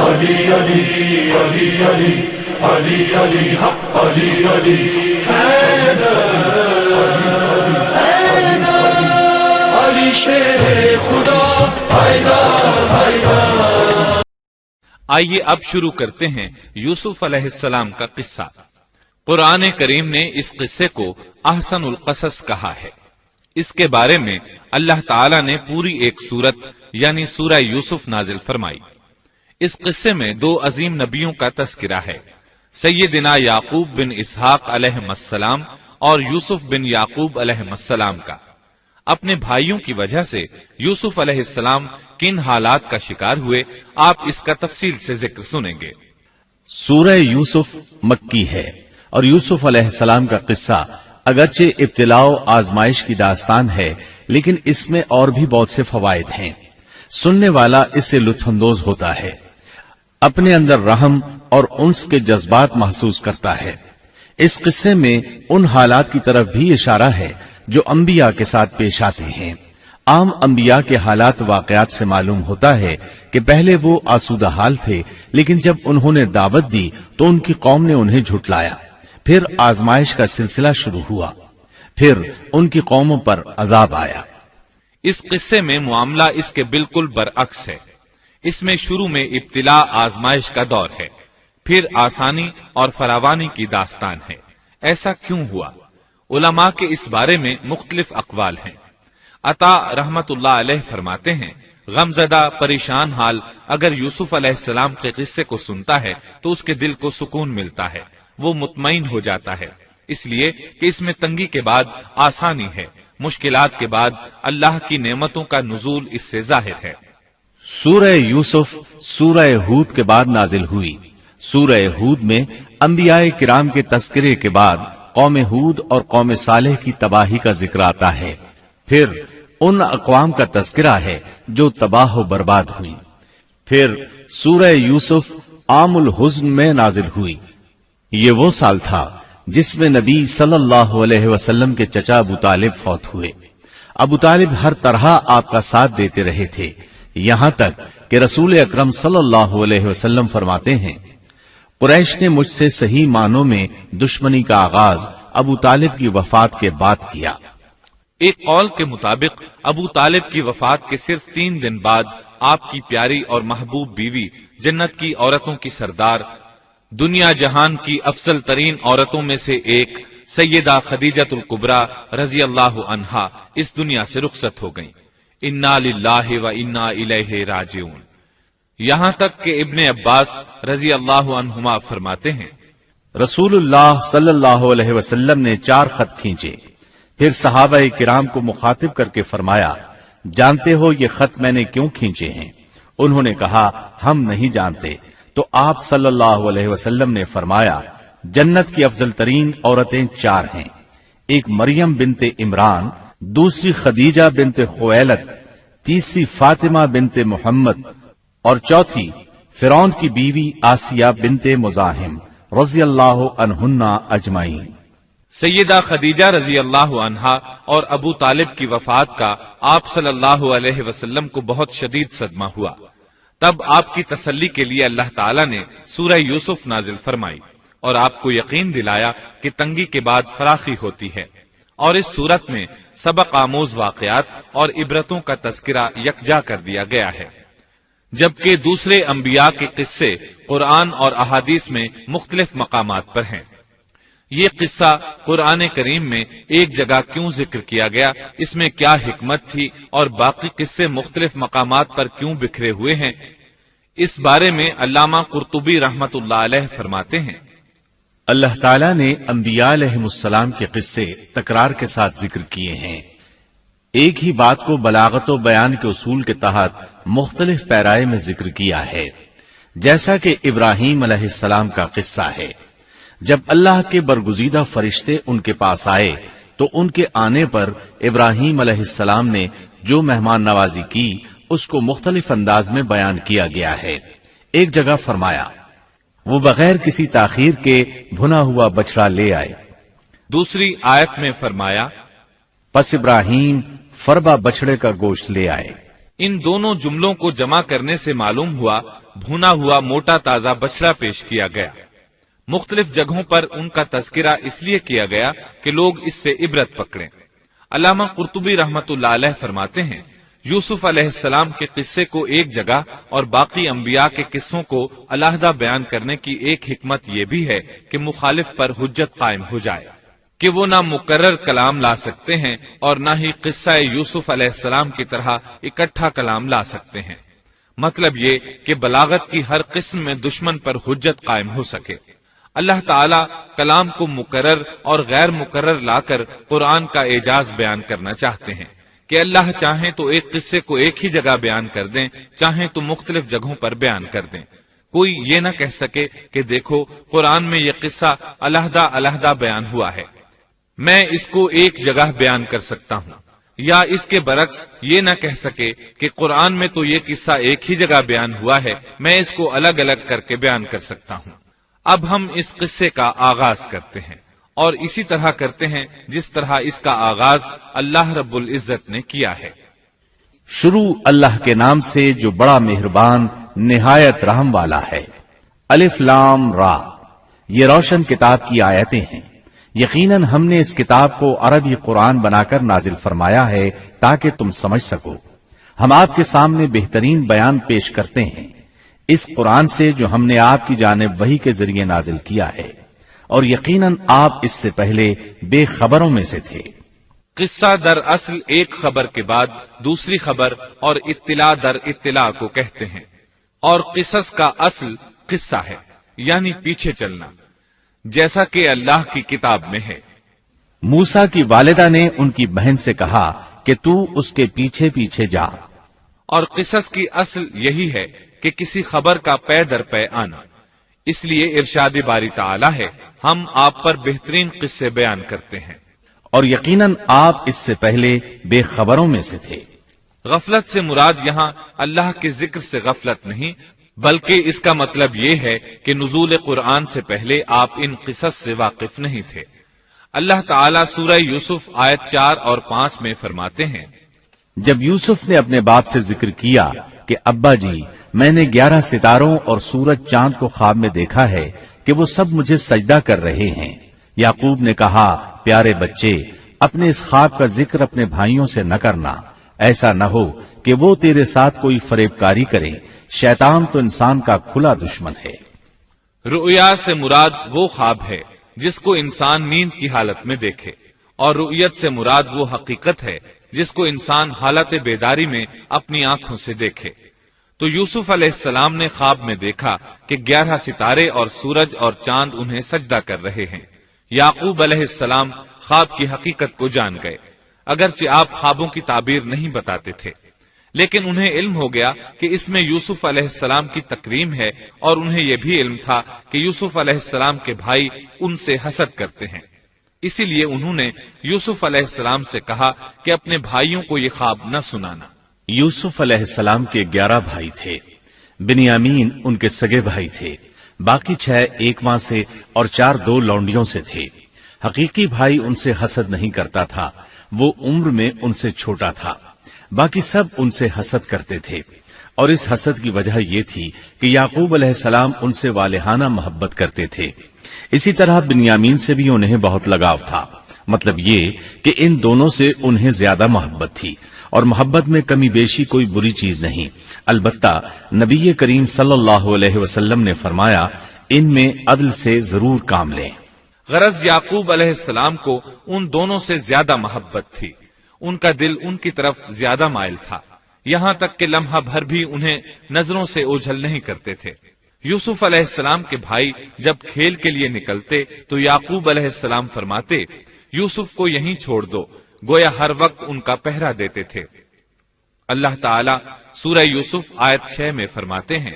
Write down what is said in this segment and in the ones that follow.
علی علی علی علی علی علی حق علی علی علی شیر خدا حیدر حیدر۔ آئیے اب شروع کرتے ہیں یوسف علیہ السلام کا قصہ۔ قرآن کریم نے اس قصے کو احسن القصص کہا ہے۔ اس کے بارے میں اللہ تعالی نے پوری ایک سورت یعنی سورہ یوسف نازل فرمائی۔ اس قصے میں دو عظیم نبیوں کا تذکرہ ہے، سیدنا یعقوب بن اسحاق علیہ السلام اور یوسف بن یعقوب علیہ السلام کا۔ اپنے بھائیوں کی وجہ سے یوسف علیہ السلام کن حالات کا شکار ہوئے، آپ اس کا تفصیل سے ذکر سنیں گے۔ سورہ یوسف مکی ہے اور یوسف علیہ السلام کا قصہ اگرچہ ابتلاء و آزمائش کی داستان ہے، لیکن اس میں اور بھی بہت سے فوائد ہیں۔ سننے والا اس سے لطف اندوز ہوتا ہے، اپنے اندر رحم اور انس کے جذبات محسوس کرتا ہے۔ اس قصے میں ان حالات کی طرف بھی اشارہ ہے جو انبیاء کے ساتھ پیش آتے ہیں۔ عام انبیاء کے حالات واقعات سے معلوم ہوتا ہے کہ پہلے وہ آسودہ حال تھے، لیکن جب انہوں نے دعوت دی تو ان کی قوم نے انہیں جھٹلایا، پھر آزمائش کا سلسلہ شروع ہوا، پھر ان کی قوموں پر عذاب آیا۔ اس قصے میں معاملہ اس کے بالکل برعکس ہے۔ اس میں شروع میں ابتلاء آزمائش کا دور ہے، پھر آسانی اور فراوانی کی داستان ہے۔ ایسا کیوں ہوا؟ علماء کے اس بارے میں مختلف اقوال ہیں۔ عطا رحمت اللہ علیہ فرماتے ہیں، غمزدہ پریشان حال اگر یوسف علیہ السلام کے قصے کو سنتا ہے تو اس کے دل کو سکون ملتا ہے، وہ مطمئن ہو جاتا ہے، اس لیے کہ اس میں تنگی کے بعد آسانی ہے، مشکلات کے بعد اللہ کی نعمتوں کا نزول اس سے ظاہر ہے۔ سورہ یوسف سورہ ہود کے بعد نازل ہوئی۔ سورہ ہود میں انبیاء کرام کے تذکرے کے بعد قوم ہود اور قوم صالح کی تباہی کا ذکر آتا ہے، پھر ان اقوام کا تذکرہ ہے جو تباہ و برباد ہوئی۔ پھر سورہ یوسف عام الحزن میں نازل ہوئی۔ یہ وہ سال تھا جس میں نبی صلی اللہ علیہ وسلم کے چچا ابو طالب فوت ہوئے۔ ابو طالب ہر طرح آپ کا ساتھ دیتے رہے تھے، یہاں تک کہ رسول اکرم صلی اللہ علیہ وسلم فرماتے ہیں، قریش نے مجھ سے صحیح معنوں میں دشمنی کا آغاز ابو طالب کی وفات کے بعد کیا۔ ایک قول کے مطابق ابو طالب کی وفات کے صرف 3 دن بعد آپ کی پیاری اور محبوب بیوی، جنت کی عورتوں کی سردار، دنیا جہان کی افضل ترین عورتوں میں سے ایک سیدہ خدیجۃ الکبریٰ رضی اللہ عنہا اس دنیا سے رخصت ہو گئیں۔ انا للہ و انا الیہ راجعون۔ یہاں تک کہ ابن عباس رضی اللہ عنہما فرماتے ہیں، رسول اللہ صلی اللہ علیہ وسلم نے 4 خط کھینچے، پھر صحابہ کرام کو مخاطب کر کے فرمایا، جانتے ہو یہ خط میں نے کیوں کھینچے ہیں؟ انہوں نے کہا، ہم نہیں جانتے۔ تو آپ صلی اللہ علیہ وسلم نے فرمایا، جنت کی افضل ترین عورتیں 4 ہیں، ایک مریم بنت عمران، دوسری خدیجہ بنت خویلد، تیسری فاطمہ بنت محمد اور چوتھی فرعون کی بیوی آسیہ بنت مزاحم رضی اللہ عنہن اجمعین۔ سیدہ خدیجہ رضی اللہ عنہا اور ابو طالب کی وفات کا آپ صلی اللہ علیہ وسلم کو بہت شدید صدمہ ہوا۔ تب آپ کی تسلی کے لیے اللہ تعالیٰ نے سورہ یوسف نازل فرمائی اور آپ کو یقین دلایا کہ تنگی کے بعد فراخی ہوتی ہے، اور اس صورت میں سبق آموز واقعات اور عبرتوں کا تذکرہ یکجا کر دیا گیا ہے، جبکہ دوسرے انبیاء کے قصے قرآن اور احادیث میں مختلف مقامات پر ہیں۔ یہ قصہ قرآن کریم میں ایک جگہ کیوں ذکر کیا گیا، اس میں کیا حکمت تھی، اور باقی قصے مختلف مقامات پر کیوں بکھرے ہوئے ہیں، اس بارے میں علامہ قرطبی رحمت اللہ علیہ فرماتے ہیں، اللہ تعالیٰ نے انبیاء علیہ السلام کے قصے تکرار کے ساتھ ذکر کیے ہیں، ایک ہی بات کو بلاغت و بیان کے اصول کے تحت مختلف پیرائے میں ذکر کیا ہے، جیسا کہ ابراہیم علیہ السلام کا قصہ ہے۔ جب اللہ کے برگزیدہ فرشتے ان کے پاس آئے تو ان کے آنے پر ابراہیم علیہ السلام نے جو مہمان نوازی کی اس کو مختلف انداز میں بیان کیا گیا ہے۔ ایک جگہ فرمایا، وہ بغیر کسی تاخیر کے بھنا ہوا بچڑا لے آئے۔ دوسری آیت میں فرمایا، پس ابراہیم فربا بچڑے کا گوشت لے آئے۔ ان دونوں جملوں کو جمع کرنے سے معلوم ہوا بھونا ہوا موٹا تازہ بچڑا پیش کیا گیا۔ مختلف جگہوں پر ان کا تذکرہ اس لیے کیا گیا کہ لوگ اس سے عبرت پکڑیں۔ علامہ قرطبی رحمت اللہ علیہ فرماتے ہیں، یوسف علیہ السلام کے قصے کو ایک جگہ اور باقی انبیاء کے قصوں کو علیحدہ بیان کرنے کی ایک حکمت یہ بھی ہے کہ مخالف پر حجت قائم ہو جائے کہ وہ نہ مکرر کلام لا سکتے ہیں اور نہ ہی قصہ یوسف علیہ السلام کی طرح اکٹھا کلام لا سکتے ہیں۔ مطلب یہ کہ بلاغت کی ہر قسم میں دشمن پر حجت قائم ہو سکے۔ اللہ تعالی کلام کو مکرر اور غیر مکرر لا کر قرآن کا اعجاز بیان کرنا چاہتے ہیں کہ اللہ چاہیں تو ایک قصے کو ایک ہی جگہ بیان کر دیں، چاہیں تو مختلف جگہوں پر بیان کر دیں۔ کوئی یہ نہ کہہ سکے کہ دیکھو قرآن میں یہ قصہ علیحدہ علیحدہ بیان ہوا ہے، میں اس کو ایک جگہ بیان کر سکتا ہوں، یا اس کے برعکس یہ نہ کہہ سکے کہ قرآن میں تو یہ قصہ ایک ہی جگہ بیان ہوا ہے، میں اس کو الگ الگ کر کے بیان کر سکتا ہوں۔ اب ہم اس قصے کا آغاز کرتے ہیں اور اسی طرح کرتے ہیں جس طرح اس کا آغاز اللہ رب العزت نے کیا ہے۔ شروع اللہ کے نام سے جو بڑا مہربان نہایت رحم والا ہے۔ الف لام را، یہ روشن کتاب کی آیتیں ہیں۔ یقیناً ہم نے اس کتاب کو عربی قرآن بنا کر نازل فرمایا ہے تاکہ تم سمجھ سکو۔ ہم آپ کے سامنے بہترین بیان پیش کرتے ہیں اس قرآن سے جو ہم نے آپ کی جانب وحی کے ذریعے نازل کیا ہے، اور یقیناً آپ اس سے پہلے بے خبروں میں سے تھے۔ قصہ در اصل ایک خبر کے بعد دوسری خبر اور اطلاع در اطلاع کو کہتے ہیں، اور قصص کا اصل قصہ ہے یعنی پیچھے چلنا، جیسا کہ اللہ کی کتاب میں ہے۔ موسیٰ کی والدہ نے ان کی بہن سے کہا کہ تو اس کے پیچھے پیچھے جا، اور قصص کی اصل یہی ہے کہ کسی خبر کا پے در پے آنا۔ اس لیے ارشاد باری تعالی ہے، ہم آپ پر بہترین قصے بیان کرتے ہیں، اور یقیناً آپ اس سے پہلے بے خبروں میں سے تھے۔ غفلت سے مراد یہاں اللہ کے ذکر سے غفلت نہیں، بلکہ اس کا مطلب یہ ہے کہ نزول قرآن سے پہلے آپ ان قصص سے واقف نہیں تھے۔ اللہ تعالیٰ سورہ یوسف آیت 4 اور 5 میں فرماتے ہیں، جب یوسف نے اپنے باپ سے ذکر کیا کہ ابا جی، میں نے 11 ستاروں اور سورج چاند کو خواب میں دیکھا ہے کہ وہ سب مجھے سجدہ کر رہے ہیں، یعقوب نے کہا، پیارے بچے، اپنے اس خواب کا ذکر اپنے بھائیوں سے نہ کرنا، ایسا نہ ہو کہ وہ تیرے ساتھ کوئی فریب کاری کرے، شیطان تو انسان کا کھلا دشمن ہے۔ رؤیا سے مراد وہ خواب ہے جس کو انسان نیند کی حالت میں دیکھے، اور رؤیت سے مراد وہ حقیقت ہے جس کو انسان حالت بیداری میں اپنی آنکھوں سے دیکھے۔ تو یوسف علیہ السلام نے خواب میں دیکھا کہ 11 ستارے اور سورج اور چاند انہیں سجدہ کر رہے ہیں۔ یعقوب علیہ السلام خواب کی حقیقت کو جان گئے، اگرچہ آپ خوابوں کی تعبیر نہیں بتاتے تھے، لیکن انہیں علم ہو گیا کہ اس میں یوسف علیہ السلام کی تکریم ہے، اور انہیں یہ بھی علم تھا کہ یوسف علیہ السلام کے بھائی ان سے حسد کرتے ہیں۔ اسی لیے انہوں نے یوسف علیہ السلام سے کہا کہ اپنے بھائیوں کو یہ خواب نہ سنانا۔ یوسف علیہ السلام کے 11 بھائی تھے، بنیامین ان کے سگے بھائی تھے، باقی 6 ایک ماں سے اور 4 2 لونڈیوں سے تھے۔ حقیقی بھائی ان سے حسد نہیں کرتا تھا، وہ عمر میں ان سے چھوٹا تھا، باقی سب ان سے حسد کرتے تھے، اور اس حسد کی وجہ یہ تھی کہ یعقوب علیہ السلام ان سے والہانہ محبت کرتے تھے۔ اسی طرح بنیامین سے بھی انہیں بہت لگاؤ تھا، مطلب یہ کہ ان دونوں سے انہیں زیادہ محبت تھی، اور محبت میں کمی بیشی کوئی بری چیز نہیں، البتہ نبی کریم صلی اللہ علیہ وسلم نے فرمایا، ان میں عدل سے ضرور کام لیں۔ غرض یعقوب علیہ السلام کو ان دونوں سے زیادہ محبت تھی، ان کا دل ان کی طرف زیادہ مائل تھا، یہاں تک کہ لمحہ بھر بھی انہیں نظروں سے اوجھل نہیں کرتے تھے۔ یوسف علیہ السلام کے بھائی جب کھیل کے لیے نکلتے تو یعقوب علیہ السلام فرماتے، یوسف کو یہیں چھوڑ دو، گویا ہر وقت ان کا پہرا دیتے تھے۔ اللہ تعالیٰ سورہ یوسف آیت 6 میں فرماتے ہیں،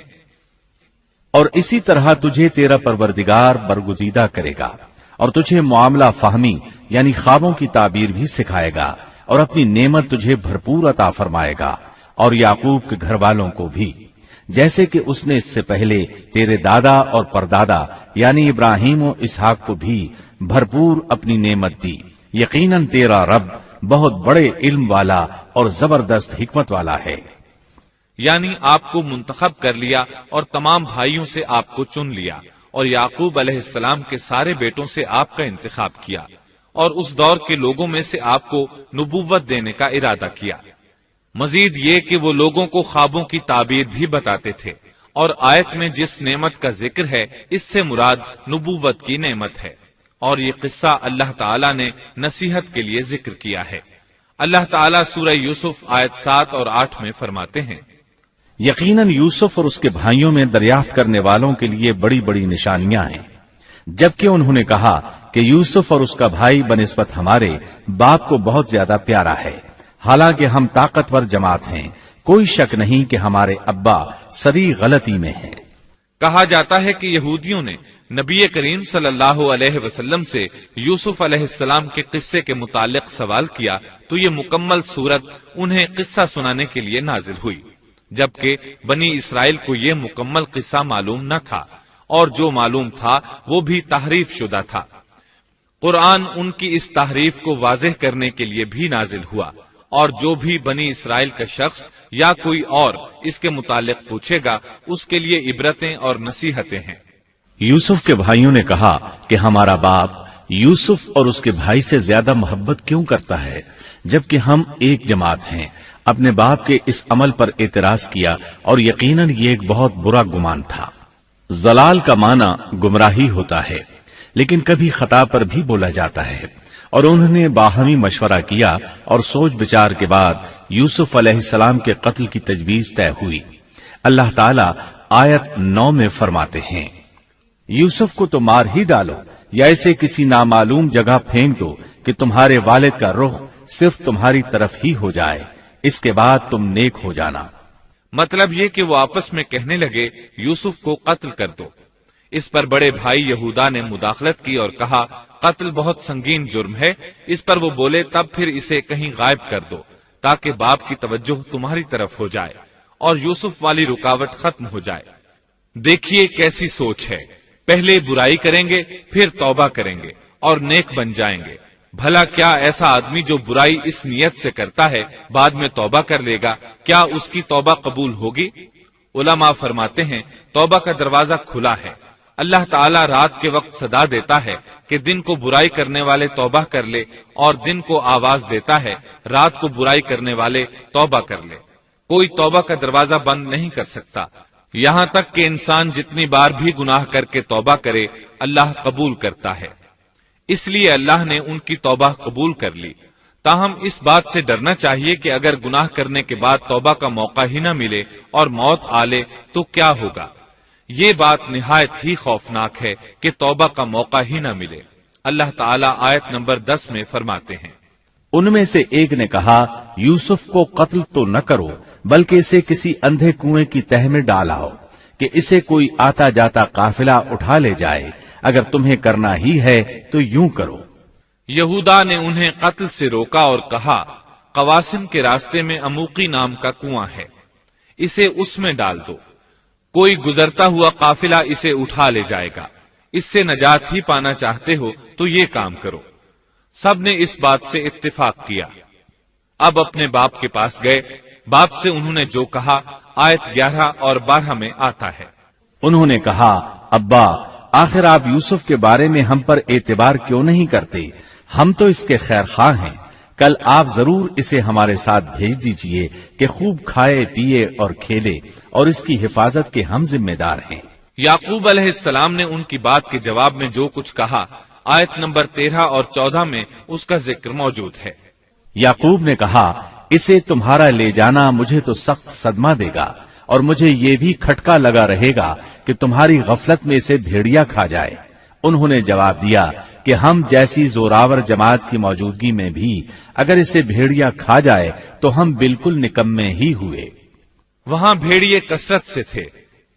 اور اسی طرح تجھے تیرا پروردگار برگزیدہ کرے گا، اور تجھے معاملہ فہمی یعنی خوابوں کی تعبیر بھی سکھائے گا، اور اپنی نعمت تجھے بھرپور عطا فرمائے گا، اور یعقوب کے گھر والوں کو بھی، جیسے کہ اس نے اس سے پہلے تیرے دادا اور پردادا یعنی ابراہیم و اسحاق کو بھی بھرپور اپنی نعمت دی۔ یقیناً تیرا رب بہت بڑے علم والا اور زبردست حکمت والا ہے۔ یعنی آپ کو منتخب کر لیا اور تمام بھائیوں سے آپ کو چن لیا، اور یعقوب علیہ السلام کے سارے بیٹوں سے آپ کا انتخاب کیا، اور اس دور کے لوگوں میں سے آپ کو نبوت دینے کا ارادہ کیا۔ مزید یہ کہ وہ لوگوں کو خوابوں کی تعبیر بھی بتاتے تھے، اور آیت میں جس نعمت کا ذکر ہے اس سے مراد نبوت کی نعمت ہے، اور یہ قصہ اللہ تعالیٰ نے نصیحت کے لیے ذکر کیا ہے۔ اللہ تعالیٰ سورہ یوسف آیت 7 اور 8 میں فرماتے ہیں، یقیناً یوسف اور اس کے بھائیوں میں دریافت کرنے والوں کے لیے بڑی بڑی نشانیاں ہیں، جبکہ انہوں نے کہا کہ یوسف اور اس کا بھائی بنسبت ہمارے باپ کو بہت زیادہ پیارا ہے، حالانکہ ہم طاقتور جماعت ہیں، کوئی شک نہیں کہ ہمارے ابا سری غلطی میں ہیں۔ کہا جاتا ہے کہ یہودیوں نے نبی کریم صلی اللہ علیہ وسلم سے یوسف علیہ السلام کے قصے کے متعلق سوال کیا تو یہ مکمل صورت انہیں قصہ سنانے کے لیے نازل ہوئی، جبکہ بنی اسرائیل کو یہ مکمل قصہ معلوم نہ تھا، اور جو معلوم تھا وہ بھی تحریف شدہ تھا۔ قرآن ان کی اس تحریف کو واضح کرنے کے لیے بھی نازل ہوا، اور جو بھی بنی اسرائیل کا شخص یا کوئی اور اس کے متعلق پوچھے گا اس کے لیے عبرتیں اور نصیحتیں ہیں۔ یوسف کے بھائیوں نے کہا کہ ہمارا باپ یوسف اور اس کے بھائی سے زیادہ محبت کیوں کرتا ہے، جبکہ ہم ایک جماعت ہیں۔ اپنے باپ کے اس عمل پر اعتراض کیا، اور یقیناً یہ ایک بہت برا گمان تھا۔ ضلال کا معنی گمراہی ہوتا ہے، لیکن کبھی خطا پر بھی بولا جاتا ہے، اور انہوں نے باہمی مشورہ کیا اور سوچ بچار کے بعد یوسف علیہ السلام کے قتل کی تجویز طے ہوئی۔ اللہ تعالیٰ آیت 9 میں فرماتے ہیں، یوسف کو تو مار ہی ڈالو یا اسے کسی نامعلوم جگہ پھینک دو کہ تمہارے والد کا رخ صرف تمہاری طرف ہی ہو جائے، اس کے بعد تم نیک ہو جانا۔ مطلب یہ کہ وہ آپس میں کہنے لگے یوسف کو قتل کر دو۔ اس پر بڑے بھائی یہودا نے مداخلت کی اور کہا قتل بہت سنگین جرم ہے۔ اس پر وہ بولے تب پھر اسے کہیں غائب کر دو تاکہ باپ کی توجہ تمہاری طرف ہو جائے اور یوسف والی رکاوٹ ختم ہو جائے۔ دیکھیے کیسی سوچ ہے، پہلے برائی کریں گے پھر توبہ کریں گے اور نیک بن جائیں گے۔ بھلا کیا ایسا آدمی جو برائی اس نیت سے کرتا ہے بعد میں توبہ کر لے گا، کیا اس کی توبہ قبول ہوگی؟ علماء فرماتے ہیں توبہ کا دروازہ کھلا ہے۔ اللہ تعالیٰ رات کے وقت صدا دیتا ہے کہ دن کو برائی کرنے والے توبہ کر لے، اور دن کو آواز دیتا ہے رات کو برائی کرنے والے توبہ کر لے۔ کوئی توبہ کا دروازہ بند نہیں کر سکتا، یہاں تک کہ انسان جتنی بار بھی گناہ کر کے توبہ کرے اللہ قبول کرتا ہے۔ اس لیے اللہ نے ان کی توبہ قبول کر لی۔ تاہم اس بات سے ڈرنا چاہیے کہ اگر گناہ کرنے کے بعد توبہ کا موقع ہی نہ ملے اور موت آ لے تو کیا ہوگا؟ یہ بات نہایت ہی خوفناک ہے کہ توبہ کا موقع ہی نہ ملے۔ اللہ تعالیٰ آیت نمبر 10 میں فرماتے ہیں، ان میں سے ایک نے کہا یوسف کو قتل تو نہ کرو بلکہ اسے کسی اندھے کنویں کی تہ میں ڈالاؤ کہ اسے کوئی آتا جاتا قافلہ اٹھا لے جائے، اگر تمہیں کرنا ہی ہے تو یوں کرو۔ یہودا نے انہیں قتل سے روکا اور کہا قواسم کے راستے میں اموقی نام کا کنواں ہے، اسے اس میں ڈال دو، کوئی گزرتا ہوا قافلہ اسے اٹھا لے جائے گا، اس سے نجات ہی پانا چاہتے ہو تو یہ کام کرو۔ سب نے اس بات سے اتفاق کیا۔ اب اپنے باپ کے پاس گئے، باپ سے انہوں نے جو کہا آیت 11 اور 12 میں آتا ہے، انہوں نے کہا ابا آخر آپ یوسف کے بارے میں ہم پر اعتبار کیوں نہیں کرتے؟ ہم تو اس کے خیر خواہ ہیں، کل آپ ضرور اسے ہمارے ساتھ بھیج دیجئے کہ خوب کھائے پیے اور کھیلے، اور اس کی حفاظت کے ہم ذمہ دار ہیں۔ یعقوب علیہ السلام نے ان کی بات کے جواب میں جو کچھ کہا آیت نمبر 13 اور 14 میں اس کا ذکر موجود ہے۔ یعقوب نے کہا اسے تمہارا لے جانا مجھے تو سخت صدمہ دے گا، اور مجھے یہ بھی کھٹکا لگا رہے گا کہ تمہاری غفلت میں اسے بھیڑیا کھا جائے۔ انہوں نے جواب دیا کہ ہم جیسی زوراور جماعت کی موجودگی میں بھی اگر اسے بھیڑیا کھا جائے تو ہم بالکل نکمے ہی ہوئے۔ وہاں بھیڑیے کثرت سے تھے،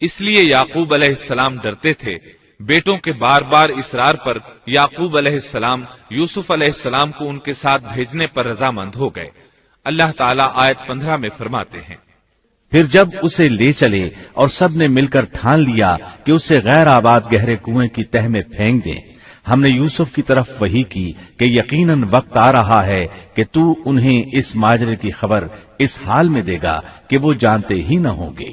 اس لیے یعقوب علیہ السلام ڈرتے تھے۔ بیٹوں کے بار بار اصرار پر یعقوب علیہ السلام یوسف علیہ السلام کو ان کے ساتھ بھیجنے پر رضامند ہو گئے۔ اللہ تعالیٰ آیت 15 میں فرماتے ہیں، پھر جب اسے لے چلے اور سب نے مل کر ٹھان لیا کہ اسے غیر آباد گہرے کنویں کی تہ میں پھینک دیں، ہم نے یوسف کی طرف وحی کی کہ یقیناً وقت آ رہا ہے کہ تو انہیں اس ماجرے کی خبر اس حال میں دے گا کہ وہ جانتے ہی نہ ہوں گے۔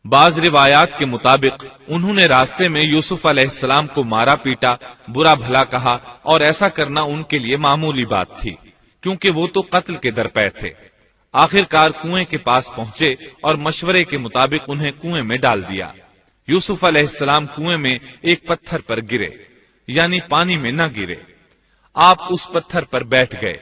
بعض روایات کے مطابق انہوں نے راستے میں یوسف علیہ السلام کو مارا پیٹا، برا بھلا کہا، اور ایسا کرنا ان کے لیے معمولی بات تھی کیونکہ وہ تو قتل کے درپے تھے۔ آخر کار کنویں کے پاس پہنچے اور مشورے کے مطابق انہیں کنویں میں ڈال دیا۔ یوسف علیہ السلام کنویں میں ایک پتھر پر گرے، یعنی پانی میں نہ گرے، آپ اس پتھر پر بیٹھ گئے۔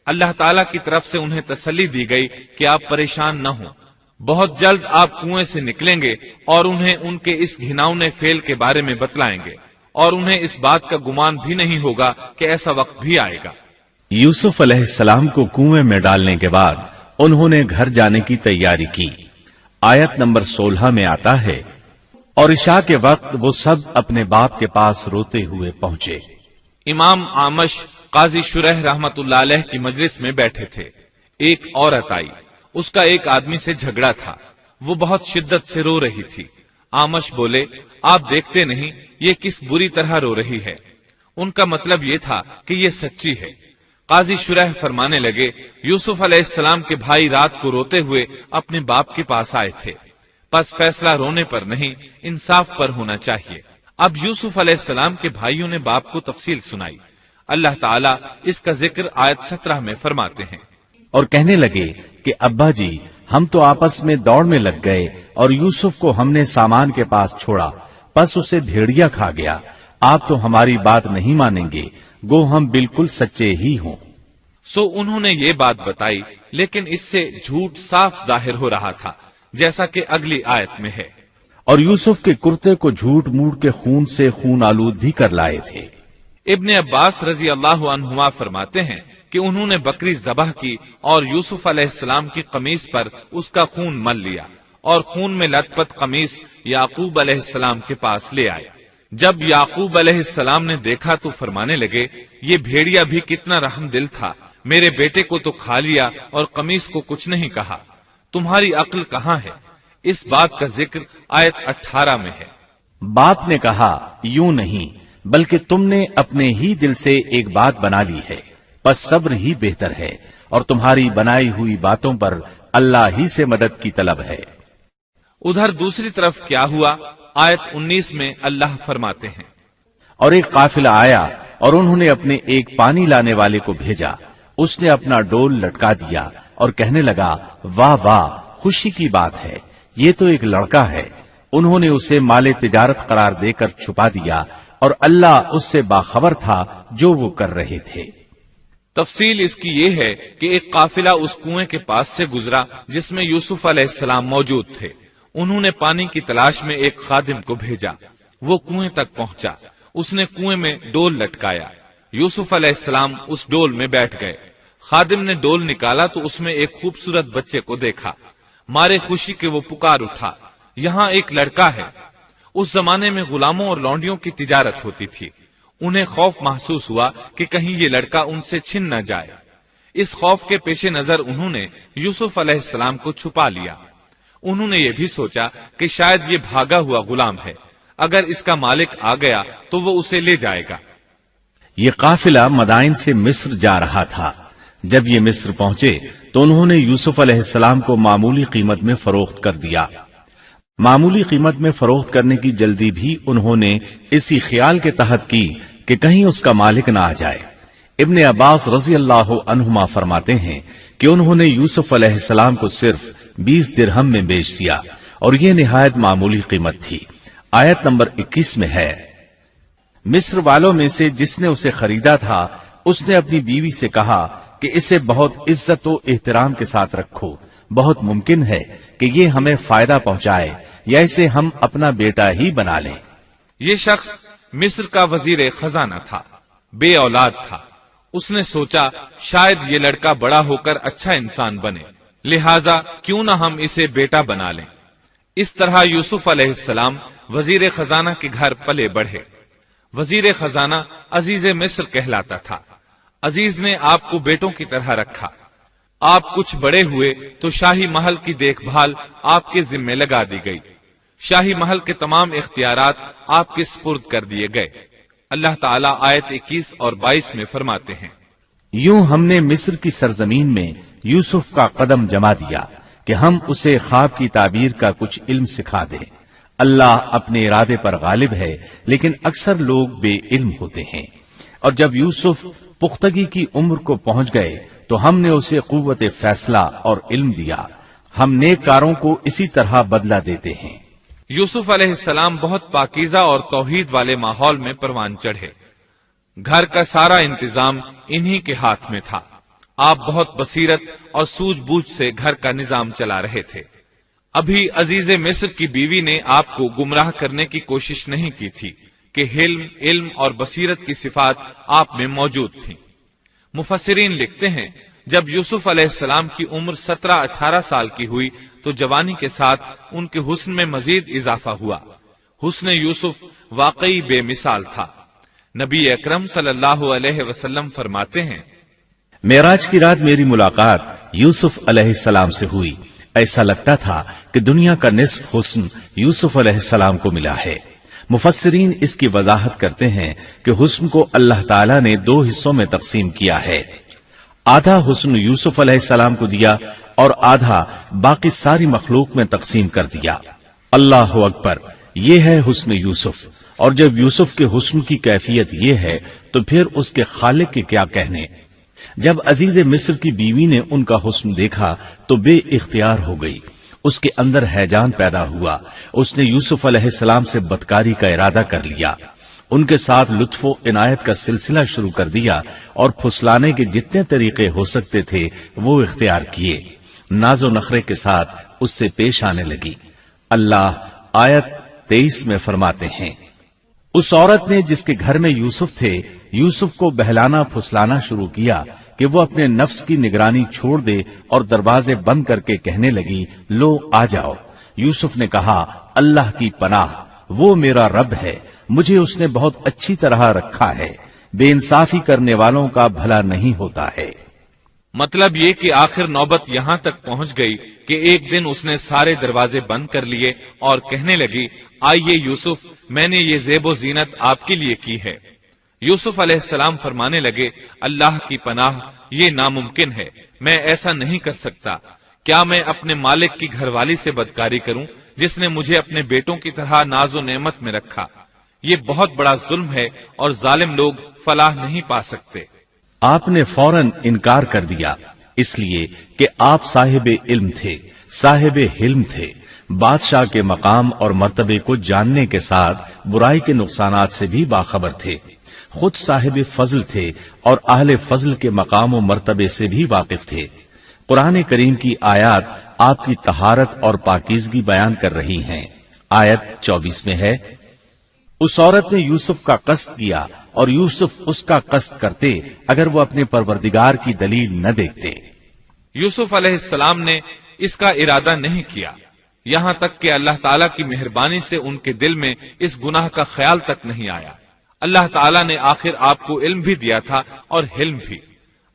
اللہ تعالیٰ کی طرف سے انہیں تسلی دی گئی کہ آپ پریشان نہ ہوں، بہت جلد آپ کنویں سے نکلیں گے اور انہیں ان کے اس گھناؤنے فعل کے بارے میں بتلائیں گے، اور انہیں اس بات کا گمان بھی نہیں ہوگا کہ ایسا وقت بھی آئے گا۔ یوسف علیہ السلام کو کنویں میں ڈالنے کے بعد انہوں نے گھر جانے کی تیاری کی۔ آیت نمبر 16 میں آتا ہے، اور عشاء کے وقت وہ سب اپنے باپ کے پاس روتے ہوئے پہنچے۔ امام عامش قاضی شرح رحمت اللہ علیہ کی مجلس میں بیٹھے تھے۔ ایک عورت آئی، اس کا ایک آدمی سے جھگڑا تھا، وہ بہت شدت سے رو رہی تھی۔ عامش بولے، آپ دیکھتے نہیں یہ کس بری طرح رو رہی ہے؟ ان کا مطلب یہ تھا کہ یہ سچی ہے۔ قاضی شرح فرمانے لگے، یوسف علیہ السلام کے بھائی رات کو روتے ہوئے اپنے باپ کے پاس آئے تھے، پس فیصلہ رونے پر نہیں انصاف پر ہونا چاہیے۔ اب یوسف علیہ السلام کے بھائیوں نے باپ کو تفصیل سنائی۔ اللہ تعالیٰ اس کا ذکر آیت 17 میں فرماتے ہیں، اور کہنے لگے کہ ابا جی، ہم تو آپس میں دوڑ میں لگ گئے اور یوسف کو ہم نے سامان کے پاس چھوڑا، پس اسے بھیڑیا کھا گیا۔ آپ تو ہماری بات نہیں مانیں گے، گو ہم بالکل سچے ہی ہوں۔ سو انہوں نے یہ بات بتائی، لیکن اس سے جھوٹ صاف ظاہر ہو رہا تھا، جیسا کہ اگلی آیت میں ہے۔ اور یوسف کے کرتے کو جھوٹ موڑ کے خون سے خون آلود بھی کر لائے تھے۔ ابن عباس رضی اللہ عنہما فرماتے ہیں کہ انہوں نے بکری ذبح کی اور یوسف علیہ السلام کی قمیص پر اس کا خون مل لیا، اور خون میں لت پت قمیص یعقوب علیہ السلام کے پاس لے آئے۔ جب یعقوب علیہ السلام نے دیکھا تو فرمانے لگے، یہ بھیڑیا بھی کتنا رحم دل تھا، میرے بیٹے کو تو کھا لیا اور قمیص کو کچھ نہیں کہا، تمہاری عقل کہاں ہے؟ اس بات کا ذکر آیت 18 میں ہے۔ باپ نے کہا، یوں نہیں، بلکہ تم نے اپنے ہی دل سے ایک بات بنا لی ہے، بس صبر ہی بہتر ہے، اور تمہاری بنائی ہوئی باتوں پر اللہ ہی سے مدد کی طلب ہے۔ ادھر دوسری طرف کیا ہوا؟ آیت 19 میں اللہ فرماتے ہیں، اور ایک قافلہ آیا اور انہوں نے اپنے ایک پانی لانے والے کو بھیجا، اس نے اپنا ڈول لٹکا دیا اور کہنے لگا، واہ واہ، خوشی کی بات ہے، یہ تو ایک لڑکا ہے۔ انہوں نے اسے مال تجارت قرار دے کر چھپا دیا، اور اللہ اس سے باخبر تھا جو وہ کر رہے تھے۔ تفصیل اس کی یہ ہے کہ ایک قافلہ اس کنویں کے پاس سے گزرا جس میں یوسف علیہ السلام موجود تھے۔ انہوں نے پانی کی تلاش میں ایک خادم کو بھیجا، وہ کنویں تک پہنچا، اس نے کنویں میں ڈول لٹکایا، یوسف علیہ السلام اس ڈول میں بیٹھ گئے۔ خادم نے ڈول نکالا تو اس میں ایک خوبصورت بچے کو دیکھا، مارے خوشی کے وہ پکار اٹھا، یہاں ایک لڑکا ہے۔ اس زمانے میں غلاموں اور لونڈیوں کی تجارت ہوتی تھی، انہیں خوف محسوس ہوا کہ کہیں یہ لڑکا ان سے چھن نہ جائے۔ اس خوف کے پیش نظر انہوں نے یوسف علیہ السلام کو چھپا لیا۔ انہوں نے یہ بھی سوچا کہ شاید یہ بھاگا ہوا غلام ہے، اگر اس کا مالک آ گیا تو وہ اسے لے جائے گا۔ یہ قافلہ مدائن سے مصر جا رہا تھا۔ جب یہ مصر پہنچے تو انہوں نے یوسف علیہ السلام کو معمولی قیمت میں فروخت کر دیا۔ معمولی قیمت میں فروخت کرنے کی جلدی بھی انہوں نے اسی خیال کے تحت کی کہ کہیں اس کا مالک نہ آ جائے۔ ابن عباس رضی اللہ عنہما فرماتے ہیں کہ انہوں نے یوسف علیہ السلام کو صرف 20 درہم میں بیچ دیا، اور یہ نہایت معمولی قیمت تھی۔ آیت نمبر 21 میں ہے، مصر والوں میں سے جس نے اسے خریدا تھا اس نے اپنی بیوی سے کہا کہ اسے بہت عزت و احترام کے ساتھ رکھو، بہت ممکن ہے کہ یہ ہمیں فائدہ پہنچائے یا اسے ہم اپنا بیٹا ہی بنا لیں۔ یہ شخص مصر کا وزیر خزانہ تھا، بے اولاد تھا۔ اس نے سوچا شاید یہ لڑکا بڑا ہو کر اچھا انسان بنے، لہذا کیوں نہ ہم اسے بیٹا بنا لیں۔ اس طرح یوسف علیہ السلام وزیر خزانہ کے گھر پلے بڑھے۔ وزیر خزانہ عزیز مصر کہلاتا تھا۔ عزیز نے آپ کو بیٹوں کی طرح رکھا۔ آپ کچھ بڑے ہوئے تو شاہی محل کی دیکھ بھال آپ کے ذمے لگا دی گئی۔ شاہی محل کے تمام اختیارات آپ کے سپرد کر دیے گئے۔ اللہ تعالیٰ آیت 21 اور 22 میں فرماتے ہیں، یوں ہم نے مصر کی سرزمین میں یوسف کا قدم جما دیا کہ ہم اسے خواب کی تعبیر کا کچھ علم سکھا دیں۔ اللہ اپنے ارادے پر غالب ہے، لیکن اکثر لوگ بے علم ہوتے ہیں۔ اور جب یوسف پختگی کی عمر کو پہنچ گئے تو ہم نے اسے قوت فیصلہ اور علم دیا۔ ہم نیک کاروں کو اسی طرح بدلہ دیتے ہیں۔ یوسف علیہ السلام بہت پاکیزہ اور توحید والے ماحول میں پروان چڑھے۔ گھر کا سارا انتظام انہی کے ہاتھ میں تھا۔ آپ بہت بصیرت اور سوجھ بوجھ سے گھر کا نظام چلا رہے تھے۔ ابھی عزیز مصر کی بیوی نے آپ کو گمراہ کرنے کی کوشش نہیں کی تھی کہ علم اور بصیرت کی صفات آپ میں موجود تھیں۔ مفسرین لکھتے ہیں، جب یوسف علیہ السلام کی عمر 17-18 سال کی ہوئی تو جوانی کے ساتھ ان کے حسن میں مزید اضافہ ہوا۔ حسن یوسف واقعی بے مثال تھا۔ نبی اکرم صلی اللہ علیہ وسلم فرماتے ہیں، معراج کی رات میری ملاقات یوسف علیہ السلام سے ہوئی۔ ایسا لگتا تھا کہ دنیا کا نصف حسن یوسف علیہ السلام کو ملا ہے۔ مفسرین اس کی وضاحت کرتے ہیں کہ حسن کو اللہ تعالیٰ نے 2 حصوں میں تقسیم کیا ہے۔ آدھا حسن یوسف علیہ السلام کو دیا اور آدھا باقی ساری مخلوق میں تقسیم کر دیا۔ اللہ اکبر، یہ ہے حسن یوسف۔ اور جب یوسف کے حسن کی کیفیت یہ ہے تو پھر اس کے خالق کے کیا کہنے۔ جب عزیز مصر کی بیوی نے ان کا حسن دیکھا تو بے اختیار ہو گئی۔ اس کے اندر ہیجان پیدا ہوا۔ اس نے یوسف علیہ السلام سے بدکاری کا ارادہ کر لیا۔ ان کے ساتھ لطف و عنایت کا سلسلہ شروع کر دیا اور پھسلانے کے جتنے طریقے ہو سکتے تھے وہ اختیار کیے۔ ناز و نخرے کے ساتھ اس سے پیش آنے لگی۔ اللہ آیت 23 میں فرماتے ہیں، اس عورت نے جس کے گھر میں یوسف تھے یوسف کو بہلانا پھسلانا شروع کیا کہ وہ اپنے نفس کی نگرانی چھوڑ دے اور دروازے بند کر کے کہنے لگی، لو آ جاؤ۔ یوسف نے کہا، اللہ کی پناہ، وہ میرا رب ہے، مجھے اس نے بہت اچھی طرح رکھا ہے، بے انصافی کرنے والوں کا بھلا نہیں ہوتا ہے۔ مطلب یہ کہ آخر نوبت یہاں تک پہنچ گئی کہ ایک دن اس نے سارے دروازے بند کر لیے اور کہنے لگی، آئیے یوسف، میں نے یہ زیب و زینت آپ کے لیے کی ہے۔ یوسف علیہ السلام فرمانے لگے، اللہ کی پناہ، یہ ناممکن ہے، میں ایسا نہیں کر سکتا۔ کیا میں اپنے مالک کی گھر والی سے بدکاری کروں جس نے مجھے اپنے بیٹوں کی طرح ناز و نعمت میں رکھا؟ یہ بہت بڑا ظلم ہے اور ظالم لوگ فلاح نہیں پا سکتے۔ آپ نے فوراً انکار کر دیا، اس لیے کہ آپ صاحب علم تھے، صاحب حلم تھے، بادشاہ کے مقام اور مرتبے کو جاننے کے ساتھ برائی کے نقصانات سے بھی باخبر تھے، خود صاحب فضل تھے اور اہل فضل کے مقام و مرتبے سے بھی واقف تھے۔ قرآن کریم کی آیات آپ کی طہارت اور پاکیزگی بیان کر رہی ہیں۔ آیت 24 میں ہے، اس عورت نے یوسف کا قصد کیا اور یوسف اس کا قصد کرتے اگر وہ اپنے پروردگار کی دلیل نہ دیکھتے۔ یوسف علیہ السلام نے اس کا ارادہ نہیں کیا، یہاں تک کہ اللہ تعالیٰ کی مہربانی سے ان کے دل میں اس گناہ کا خیال تک نہیں آیا۔ اللہ تعالیٰ نے آخر آپ کو علم بھی دیا تھا اور حلم بھی۔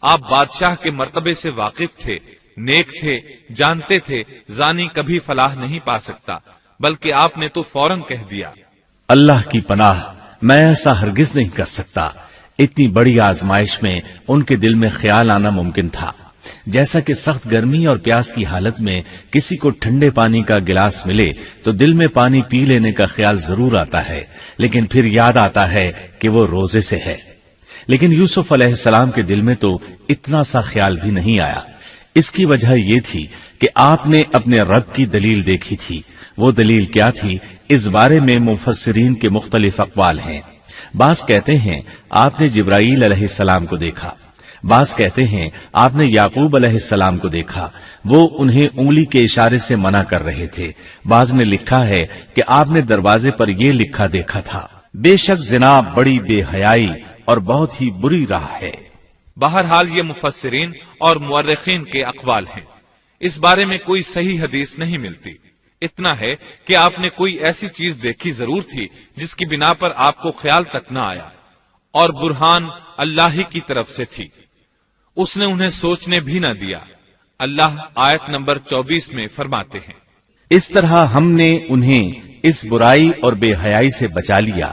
آپ بادشاہ کے مرتبے سے واقف تھے، نیک تھے، جانتے تھے زانی کبھی فلاح نہیں پا سکتا، بلکہ آپ نے تو فوراً کہہ دیا، اللہ کی پناہ، میں ایسا ہرگز نہیں کر سکتا۔ اتنی بڑی آزمائش میں ان کے دل میں خیال آنا ممکن تھا، جیسا کہ سخت گرمی اور پیاس کی حالت میں کسی کو ٹھنڈے پانی کا گلاس ملے تو دل میں پانی پی لینے کا خیال ضرور آتا ہے، لیکن پھر یاد آتا ہے کہ وہ روزے سے ہے۔ لیکن یوسف علیہ السلام کے دل میں تو اتنا سا خیال بھی نہیں آیا۔ اس کی وجہ یہ تھی کہ آپ نے اپنے رب کی دلیل دیکھی تھی۔ وہ دلیل کیا تھی، اس بارے میں مفسرین کے مختلف اقوال ہیں۔ بعض کہتے ہیں آپ نے جبرائیل علیہ السلام کو دیکھا، بعض کہتے ہیں آپ نے یعقوب علیہ السلام کو دیکھا، وہ انہیں انگلی کے اشارے سے منع کر رہے تھے۔ بعض نے لکھا ہے کہ آپ نے دروازے پر یہ لکھا دیکھا تھا، بے شک زنا بڑی بے حیائی اور بہت ہی بری راہ ہے۔ بہرحال یہ مفسرین اور مورخین کے اقوال ہیں، اس بارے میں کوئی صحیح حدیث نہیں ملتی۔ اتنا ہے کہ آپ نے کوئی ایسی چیز دیکھی ضرور تھی جس کی بنا پر آپ کو خیال تک نہ آیا، اور برہان اللہ ہی کی طرف سے تھی، اس نے انہیں سوچنے بھی نہ دیا۔ اللہ آیت نمبر 24 میں فرماتے ہیں، اس طرح ہم نے انہیں اس برائی اور بے حیائی سے بچا لیا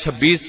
26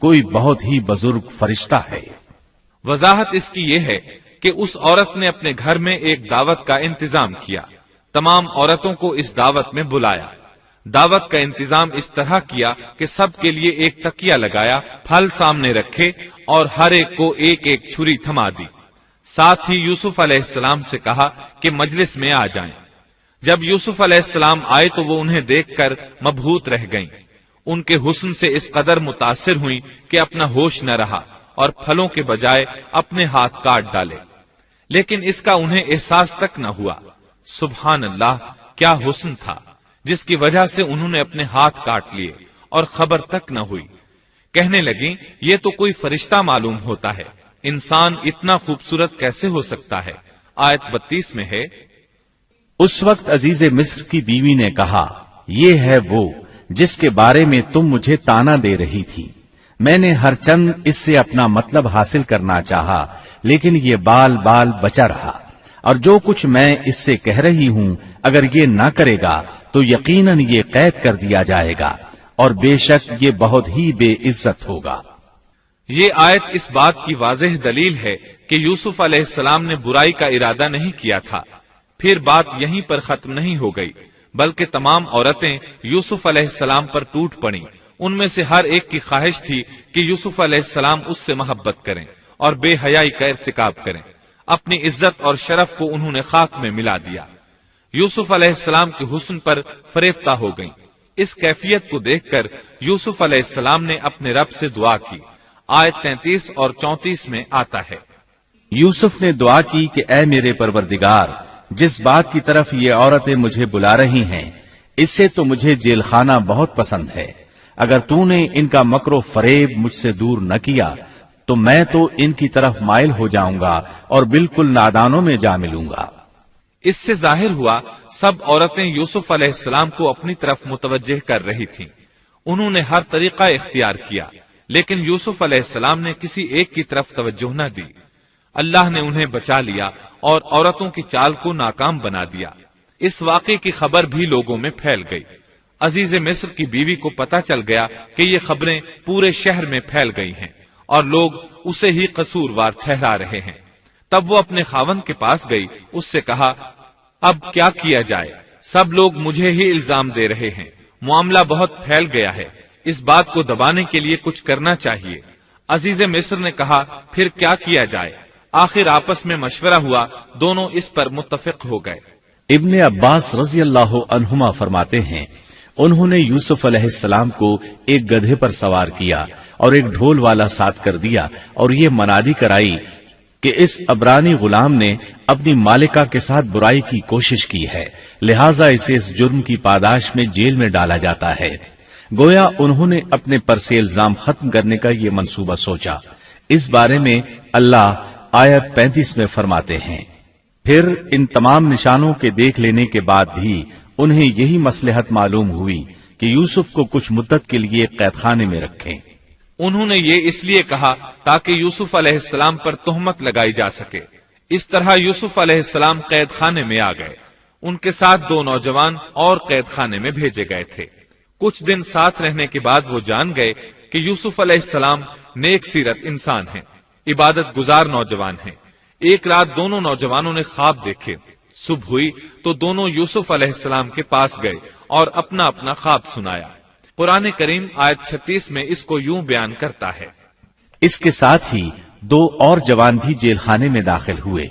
کوئی بہت ہی بزرگ فرشتہ ہے۔ وضاحت اس کی یہ ہے کہ اس عورت نے اپنے گھر میں ایک دعوت کا انتظام کیا، تمام عورتوں کو اس دعوت میں بلایا، دعوت کا انتظام اس طرح کیا کہ سب کے لیے ایک تکیہ لگایا، پھل سامنے رکھے اور ہر ایک کو ایک ایک چھری تھما دی۔ ساتھ ہی یوسف علیہ السلام سے کہا کہ مجلس میں آ جائیں۔ جب یوسف علیہ السلام آئے تو وہ انہیں دیکھ کر مبہوت رہ گئیں، ان کے حسن سے اس قدر متاثر ہوئیں کہ اپنا ہوش نہ رہا اور پھلوں کے بجائے اپنے ہاتھ کاٹ ڈالے، لیکن اس کا انہیں احساس تک نہ ہوا۔ سبحان اللہ، کیا حسن تھا جس کی وجہ سے انہوں نے اپنے ہاتھ کاٹ لیے اور خبر تک نہ ہوئی۔ کہنے لگیں یہ تو کوئی فرشتہ معلوم ہوتا ہے، انسان اتنا خوبصورت کیسے ہو سکتا ہے۔ آیت 32 میں ہے، اس وقت عزیز مصر کی بیوی نے کہا، یہ ہے وہ جس کے بارے میں تم مجھے تانا دے رہی تھی۔ میں نے ہر چند اس سے اپنا مطلب حاصل کرنا چاہا، لیکن یہ بال بال بچا رہا، اور جو کچھ میں اس سے کہہ رہی ہوں اگر یہ نہ کرے گا تو یقیناً یہ قید کر دیا جائے گا، اور بے شک یہ بہت ہی بے عزت ہوگا۔ یہ آیت اس بات کی واضح دلیل ہے کہ یوسف علیہ السلام نے برائی کا ارادہ نہیں کیا تھا۔ پھر بات یہیں پر ختم نہیں ہو گئی، بلکہ تمام عورتیں یوسف علیہ السلام پر ٹوٹ پڑیں۔ ان میں سے ہر ایک کی خواہش تھی کہ یوسف علیہ السلام اس سے محبت کریں اور بے حیائی کا ارتکاب کریں۔ اپنی عزت اور شرف کو انہوں نے خاک میں ملا دیا۔ یوسف علیہ السلام کے حسن پر فریفتہ ہو گئیں۔ اس کیفیت کو دیکھ کر یوسف علیہ السلام نے اپنے رب سے دعا کی۔ آیت 33 اور 34 میں آتا ہے، یوسف نے دعا کی کہ اے میرے پروردگار، جس بات کی طرف یہ عورتیں مجھے بلا رہی ہیں اس سے تو مجھے جیل خانہ بہت پسند ہے۔ اگر تو نے ان کا مکر و فریب مجھ سے دور نہ کیا تو میں تو ان کی طرف مائل ہو جاؤں گا اور بالکل نادانوں میں جا ملوں گا۔ اس سے ظاہر ہوا سب عورتیں یوسف علیہ السلام کو اپنی طرف متوجہ کر رہی تھیں۔ انہوں نے ہر طریقہ اختیار کیا، لیکن یوسف علیہ السلام نے کسی ایک کی طرف توجہ نہ دی۔ اللہ نے انہیں بچا لیا اور عورتوں کی چال کو ناکام بنا دیا۔ اس واقعے کی خبر بھی لوگوں میں پھیل گئی۔ عزیز مصر کی بیوی کو پتا چل گیا کہ یہ خبریں پورے شہر میں پھیل گئی ہیں اور لوگ اسے ہی قصوروار ٹھہرا رہے ہیں۔ تب وہ اپنے خاوند کے پاس گئی، اس سے کہا، اب کیا کیا جائے؟ سب لوگ مجھے ہی الزام دے رہے ہیں، معاملہ بہت پھیل گیا ہے، اس بات کو دبانے کے لیے کچھ کرنا چاہیے۔ عزیز مصر نے کہا، پھر کیا کیا جائے؟ آخر آپس میں مشورہ ہوا، دونوں اس پر متفق ہو گئے۔ ابن عباس رضی اللہ عنہما فرماتے ہیں، انہوں نے یوسف علیہ السلام کو ایک گدھے پر سوار کیا اور ایک ڈھول والا ساتھ کر دیا اور یہ منادی کرائی کہ اس عبرانی غلام نے اپنی مالکہ کے ساتھ برائی کی کوشش کی ہے، لہٰذا اسے اس جرم کی پاداش میں جیل میں ڈالا جاتا ہے۔ گویا انہوں نے اپنے پر سے الزام ختم کرنے کا یہ منصوبہ سوچا۔ اس بارے میں اللہ آیت 35 میں فرماتے ہیں، پھر ان تمام نشانوں کے دیکھ لینے کے بعد بھی انہیں یہی مصلحت معلوم ہوئی کہ یوسف کو کچھ مدت کے لیے قید خانے میں رکھیں۔ انہوں نے یہ اس لیے کہا تاکہ یوسف علیہ السلام پر تہمت لگائی جا سکے۔ اس طرح یوسف علیہ السلام قید خانے میں آ گئے۔ ان کے ساتھ 2 نوجوان اور قید خانے میں بھیجے گئے تھے۔ کچھ دن ساتھ رہنے کے بعد وہ جان گئے کہ یوسف علیہ السلام نیک سیرت انسان ہیں، عبادت گزار نوجوان ہیں۔ ایک رات دونوں نوجوانوں نے خواب دیکھے۔ صبح ہوئی تو دونوں یوسف علیہ السلام کے پاس گئے اور اپنا اپنا خواب سنایا۔ قرآن کریم آیت 36 میں اس کو یوں بیان کرتا ہے، اس کے ساتھ ہی 2 اور جوان بھی جیل خانے میں داخل ہوئے۔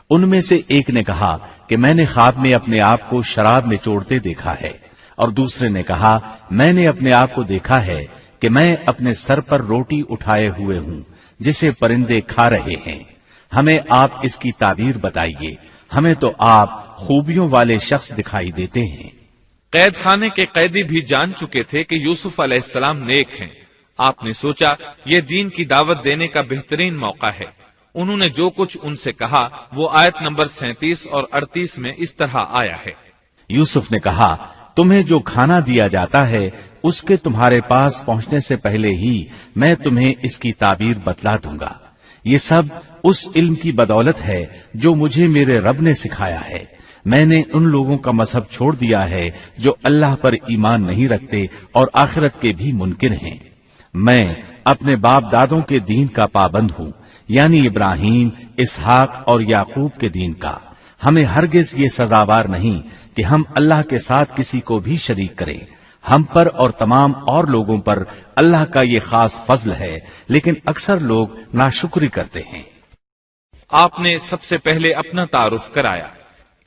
ان میں سے ایک نے کہا کہ میں نے خواب میں اپنے آپ کو شراب میں چوڑتے دیکھا ہے، اور دوسرے نے کہا میں نے اپنے آپ کو دیکھا ہے کہ میں اپنے سر پر روٹی اٹھائے ہوئے ہوں جسے پرندے کھا رہے ہیں۔ ہمیں آپ اس کی تعبیر بتائیے، ہمیں تو آپ خوبیوں والے شخص دکھائی دیتے ہیں۔ قید خانے کے قیدی بھی جان چکے تھے کہ یوسف علیہ السلام نیک ہیں۔ آپ نے سوچا یہ دین کی دعوت دینے کا بہترین موقع ہے۔ انہوں نے جو کچھ ان سے کہا وہ آیت نمبر 37 اور 38 میں اس طرح آیا ہے، یوسف نے کہا تمہیں جو کھانا دیا جاتا ہے اس کے تمہارے پاس پہنچنے سے پہلے ہی میں تمہیں اس کی تعبیر بتلا دوں گا۔ یہ سب اس علم کی بدولت ہے جو مجھے میرے رب نے سکھایا ہے۔ میں نے ان لوگوں کا مذہب چھوڑ دیا ہے جو اللہ پر ایمان نہیں رکھتے اور آخرت کے بھی منکر ہیں۔ میں اپنے باپ دادوں کے دین کا پابند ہوں، یعنی ابراہیم، اسحاق اور یعقوب کے دین کا۔ ہمیں ہرگز یہ سزاوار نہیں کہ ہم اللہ کے ساتھ کسی کو بھی شریک کریں۔ ہم پر اور تمام اور لوگوں پر اللہ کا یہ خاص فضل ہے، لیکن اکثر لوگ ناشکری کرتے ہیں۔ آپ نے سب سے پہلے اپنا تعارف کرایا،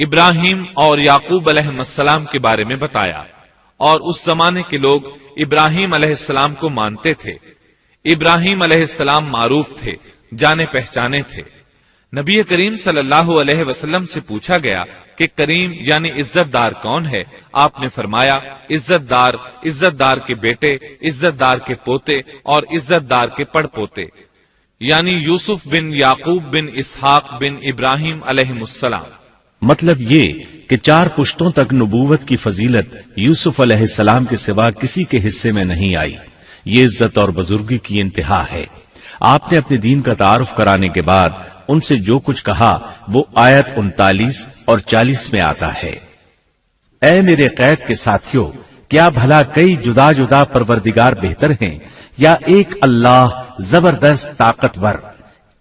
ابراہیم اور یعقوب علیہ السلام کے بارے میں بتایا، اور اس زمانے کے لوگ ابراہیم علیہ السلام کو مانتے تھے۔ ابراہیم علیہ السلام معروف تھے، جانے پہچانے تھے۔ نبی کریم صلی اللہ علیہ وسلم سے پوچھا گیا کہ کریم یعنی عزت دار کون ہے؟ آپ نے فرمایا، عزت دار کے بیٹے، عزت دار کے پوتے اور عزت دار کے پڑ پوتے، یعنی یوسف بن یعقوب بن اسحاق بن ابراہیم علیہ السلام۔ مطلب یہ کہ 4 پشتوں تک نبوت کی فضیلت یوسف علیہ السلام کے سوا کسی کے حصے میں نہیں آئی۔ یہ عزت اور بزرگی کی انتہا ہے۔ آپ نے اپنے دین کا تعارف کرانے کے بعد ان سے جو کچھ کہا وہ آیت 39 اور 40 میں آتا ہے۔ اے میرے قید کے ساتھیوں، کیا بھلا کئی جدا جدا پروردگار بہتر ہیں یا ایک اللہ زبردست طاقتور؟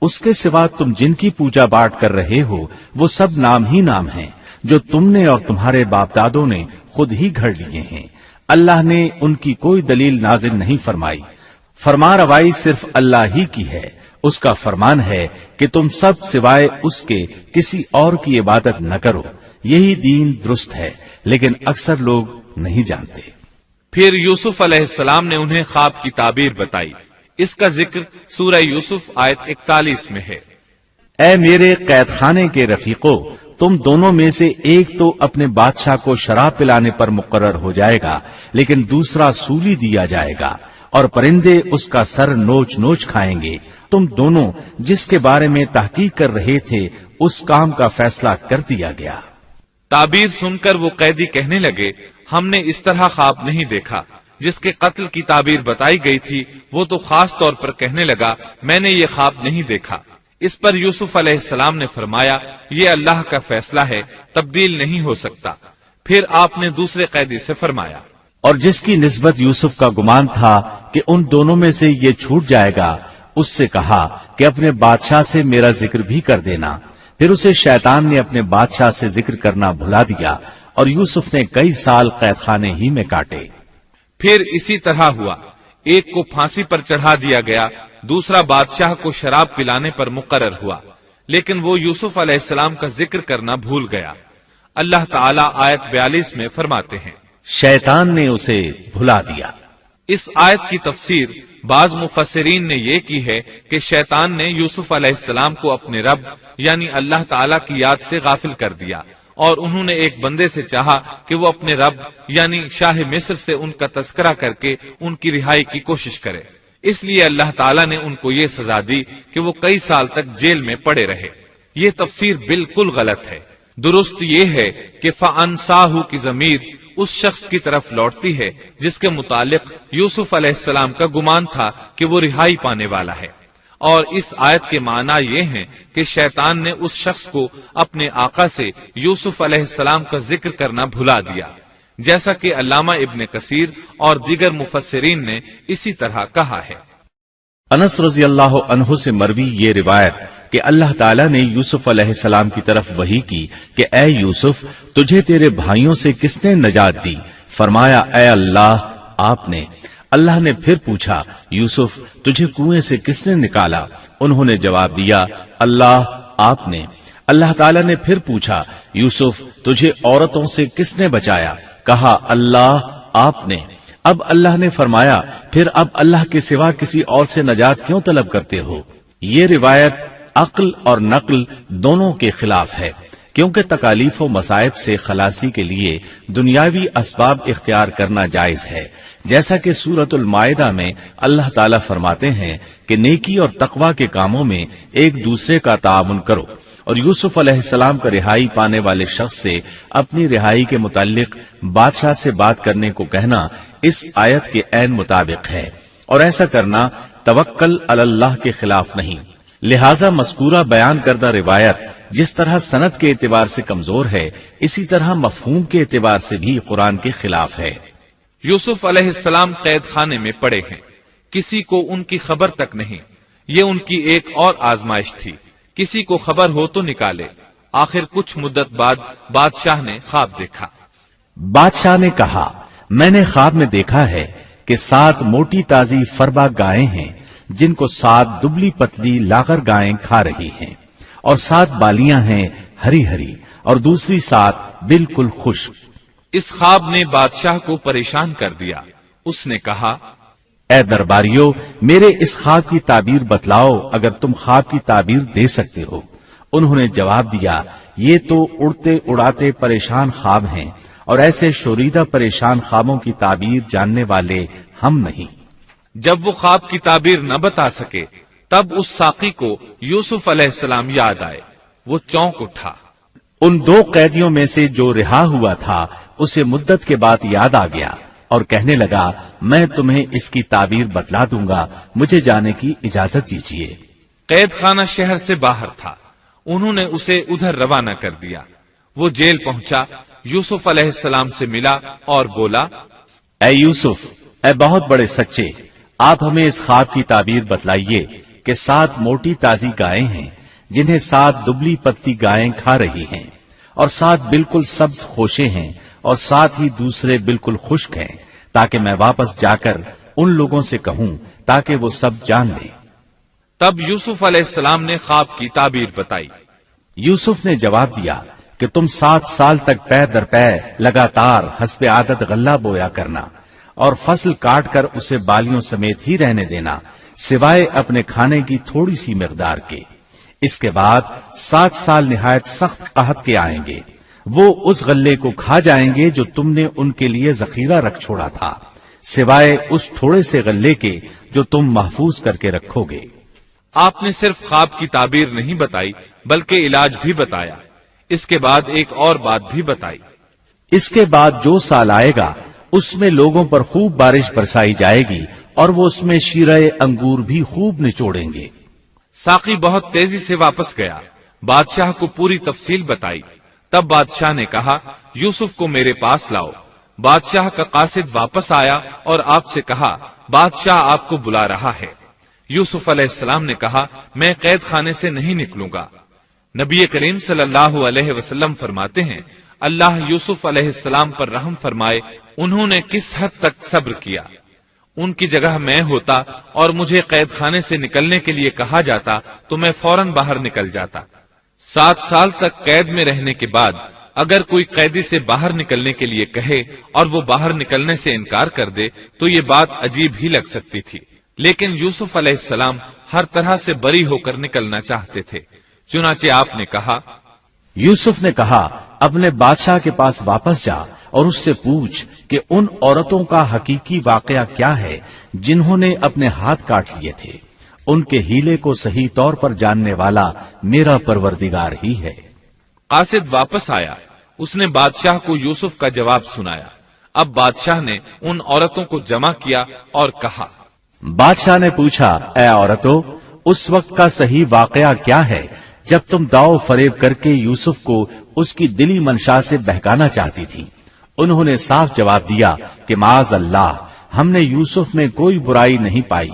اس کے سوا تم جن کی پوجا باٹ کر رہے ہو وہ سب نام ہی نام ہیں جو تم نے اور تمہارے باپ دادوں نے خود ہی گھڑ لیے ہیں۔ اللہ نے ان کی کوئی دلیل نازل نہیں فرمائی۔ فرما روائی صرف اللہ ہی کی ہے۔ اس کا فرمان ہے کہ تم سب سوائے اس کے کسی اور کی عبادت نہ کرو۔ یہی دین درست ہے، لیکن اکثر لوگ نہیں جانتے۔ پھر یوسف علیہ السلام نے انہیں خواب کی تعبیر بتائی۔ اس کا ذکر سورہ یوسف آیت 41 میں ہے۔ اے میرے قید خانے کے رفیقو، تم دونوں میں سے ایک تو اپنے بادشاہ کو شراب پلانے پر مقرر ہو جائے گا، لیکن دوسرا سولی دیا جائے گا اور پرندے اس کا سر نوچ نوچ کھائیں گے۔ تم دونوں جس کے بارے میں تحقیق کر رہے تھے اس کام کا فیصلہ کر دیا گیا۔ تعبیر سن کر وہ قیدی کہنے لگے، ہم نے اس طرح خواب نہیں دیکھا۔ جس کے قتل کی تعبیر بتائی گئی تھی وہ تو خاص طور پر کہنے لگا، میں نے یہ خواب نہیں دیکھا۔ اس پر یوسف علیہ السلام نے فرمایا، یہ اللہ کا فیصلہ ہے، تبدیل نہیں ہو سکتا۔ پھر آپ نے دوسرے قیدی سے فرمایا، اور جس کی نسبت یوسف کا گمان تھا کہ ان دونوں میں سے یہ چھوٹ جائے گا، اس سے کہا کہ اپنے بادشاہ سے میرا ذکر بھی کر دینا۔ پھر اسے شیطان نے اپنے بادشاہ سے ذکر کرنا بھلا دیا اور یوسف نے کئی سال قید خانے ہی میں کاٹے۔ پھر اسی طرح ہوا، ایک کو پھانسی پر چڑھا دیا گیا، دوسرا بادشاہ کو شراب پلانے پر مقرر ہوا، لیکن وہ یوسف علیہ السلام کا ذکر کرنا بھول گیا۔ اللہ تعالیٰ آیت 42 میں فرماتے ہیں، شیطان نے اسے بھلا دیا۔ اس آیت کی تفسیر بعض مفسرین نے یہ کی ہے کہ شیطان نے یوسف علیہ السلام کو اپنے رب یعنی اللہ تعالیٰ کی یاد سے غافل کر دیا، اور انہوں نے ایک بندے سے چاہا کہ وہ اپنے رب یعنی شاہ مصر سے ان کا تذکرہ کر کے ان کی رہائی کی کوشش کرے۔ اس لیے اللہ تعالیٰ نے ان کو یہ سزا دی کہ وہ کئی سال تک جیل میں پڑے رہے۔ یہ تفسیر بالکل غلط ہے۔ درست یہ ہے کہ فَأَنْسَاهُ کی ضمیر اس شخص کی طرف لوٹتی ہے جس کے متعلق یوسف علیہ السلام کا گمان تھا کہ وہ رہائی پانے والا ہے، اور اس آیت کے معنی یہ ہیں کہ شیطان نے اس شخص کو اپنے آقا سے یوسف علیہ السلام کا ذکر کرنا بھلا دیا، جیسا کہ علامہ ابن کثیر اور دیگر مفسرین نے اسی طرح کہا ہے۔ انس رضی اللہ عنہ سے مروی یہ روایت کہ اللہ تعالیٰ نے یوسف علیہ السلام کی طرف وحی کی کہ اے یوسف، تجھے تیرے بھائیوں سے کس نے نجات دی؟ فرمایا، اے اللہ، آپ نے۔ اللہ نے پھر پوچھا، یوسف، تجھے کنویں سے کس نے نکالا؟ انہوں نے جواب دیا، اللہ، آپ نے۔ اللہ تعالیٰ نے پھر پوچھا، یوسف، تجھے عورتوں سے کس نے بچایا؟ کہا، اللہ، آپ نے۔ اب اللہ نے فرمایا، پھر اب اللہ کے سوا کسی اور سے نجات کیوں طلب کرتے ہو؟ یہ روایت عقل اور نقل دونوں کے خلاف ہے، کیونکہ تکالیف و مصائب سے خلاصی کے لیے دنیاوی اسباب اختیار کرنا جائز ہے، جیسا کہ سورۃ المائدہ میں اللہ تعالیٰ فرماتے ہیں کہ نیکی اور تقوی کے کاموں میں ایک دوسرے کا تعاون کرو، اور یوسف علیہ السلام کا رہائی پانے والے شخص سے اپنی رہائی کے متعلق بادشاہ سے بات کرنے کو کہنا اس آیت کے عین مطابق ہے، اور ایسا کرنا توکل علی اللہ کے خلاف نہیں۔ لہذا مذکورہ بیان کردہ روایت جس طرح سند کے اعتبار سے کمزور ہے، اسی طرح مفہوم کے اعتبار سے بھی قرآن کے خلاف ہے۔ یوسف علیہ السلام قید خانے میں پڑے ہیں، کسی کو ان کی خبر تک نہیں۔ یہ ان کی ایک اور آزمائش تھی، کسی کو خبر ہو تو نکالے۔ آخر کچھ مدت بعد بادشاہ نے خواب دیکھا۔ بادشاہ نے کہا، میں نے خواب میں دیکھا ہے کہ 7 موٹی تازی فربا گائیں ہیں جن کو 7 دبلی پتلی لاغر گائیں کھا رہی ہیں، اور 7 بالیاں ہیں ہری ہری اور دوسری 7 بالکل خشک۔ اس خواب نے بادشاہ کو پریشان کر دیا۔ اس نے کہا، اے درباریو، میرے اس خواب کی تعبیر بتلاؤ اگر تم خواب کی تعبیر دے سکتے ہو۔ انہوں نے جواب دیا، یہ تو اڑتے اڑاتے پریشان خواب ہیں، اور ایسے شوریدہ پریشان خوابوں کی تعبیر جاننے والے ہم نہیں۔ جب وہ خواب کی تعبیر نہ بتا سکے تب اس ساقی کو یوسف علیہ السلام یاد آئے۔ وہ چونک اٹھا۔ ان 2 قیدیوں میں سے جو رہا ہوا تھا اسے مدت کے بعد یاد آ گیا اور کہنے لگا، میں تمہیں اس کی تعبیر بتلا دوں گا، مجھے جانے کی اجازت دیجیے۔ قید خانہ شہر سے باہر تھا، انہوں نے اسے ادھر روانہ کر دیا۔ وہ جیل پہنچا، یوسف علیہ السلام سے ملا اور بولا، اے یوسف، اے بہت بڑے سچے، آپ ہمیں اس خواب کی تعبیر بتلائیے کہ 7 موٹی تازی گائیں ہیں جنہیں 7 دبلی پتلی گائیں کھا رہی ہیں، اور 7 بالکل سبز خوشے ہیں، اور 7 ہی دوسرے بالکل خشک ہیں، تاکہ میں واپس جا کر ان لوگوں سے کہوں تاکہ وہ سب جان لیں۔ تب یوسف علیہ السلام نے خواب کی تعبیر بتائی۔ یوسف نے جواب دیا کہ تم 7 سال تک پے در پے لگاتار حسب عادت غلہ بویا کرنا، اور فصل کاٹ کر اسے بالیوں سمیت ہی رہنے دینا، سوائے اپنے کھانے کی تھوڑی سی مقدار کے۔ اس کے بعد 7 سال نہایت سخت قحط کے آئیں گے، وہ اس غلے کو کھا جائیں گے جو تم نے ان کے لیے ذخیرہ رکھ چھوڑا تھا، سوائے اس تھوڑے سے غلے کے جو تم محفوظ کر کے رکھو گے۔ آپ نے صرف خواب کی تعبیر نہیں بتائی بلکہ علاج بھی بتایا۔ اس کے بعد ایک اور بات بھی بتائی۔ اس کے بعد جو سال آئے گا اس میں لوگوں پر خوب بارش برسائی جائے گی، اور وہ اس میں شیرہ انگور بھی خوب نچوڑیں گے۔ ساقی بہت تیزی سے واپس گیا، بادشاہ کو پوری تفصیل بتائی۔ تب بادشاہ نے کہا، یوسف کو میرے پاس لاؤ۔ بادشاہ کا قاصد واپس آیا اور آپ سے کہا، بادشاہ آپ کو بلا رہا ہے۔ یوسف علیہ السلام نے کہا، میں قید خانے سے نہیں نکلوں گا۔ نبی کریم صلی اللہ علیہ وسلم فرماتے ہیں، اللہ یوسف علیہ السلام پر رحم فرمائے، انہوں نے کس حد تک صبر کیا۔ ان کی جگہ میں ہوتا اور مجھے قید خانے سے نکلنے کے لیے کہا جاتا تو میں فوراً باہر نکل جاتا۔ 7 سال تک قید میں رہنے کے بعد اگر کوئی قیدی سے باہر نکلنے کے لیے کہے اور وہ باہر نکلنے سے انکار کر دے تو یہ بات عجیب ہی لگ سکتی تھی، لیکن یوسف علیہ السلام ہر طرح سے بری ہو کر نکلنا چاہتے تھے۔ چنانچہ آپ نے کہا، یوسف نے کہا، اپنے بادشاہ کے پاس واپس جا اور اس سے پوچھ کہ ان عورتوں کا حقیقی واقعہ کیا ہے جنہوں نے اپنے ہاتھ کاٹ لیے تھے۔ ان کے ہیلے کو صحیح طور پر جاننے والا میرا پروردگار ہی ہے۔ قاصد واپس آیا، اس نے بادشاہ کو یوسف کا جواب سنایا۔ اب بادشاہ نے ان عورتوں کو جمع کیا اور کہا، بادشاہ نے پوچھا، اے عورتوں، اس وقت کا صحیح واقعہ کیا ہے جب تم داؤ فریب کر کے یوسف کو اس کی دلی منشا سے بہکانا چاہتی تھی؟ انہوں نے صاف جواب دیا کہ معاذ اللہ، ہم نے یوسف میں کوئی برائی نہیں پائی۔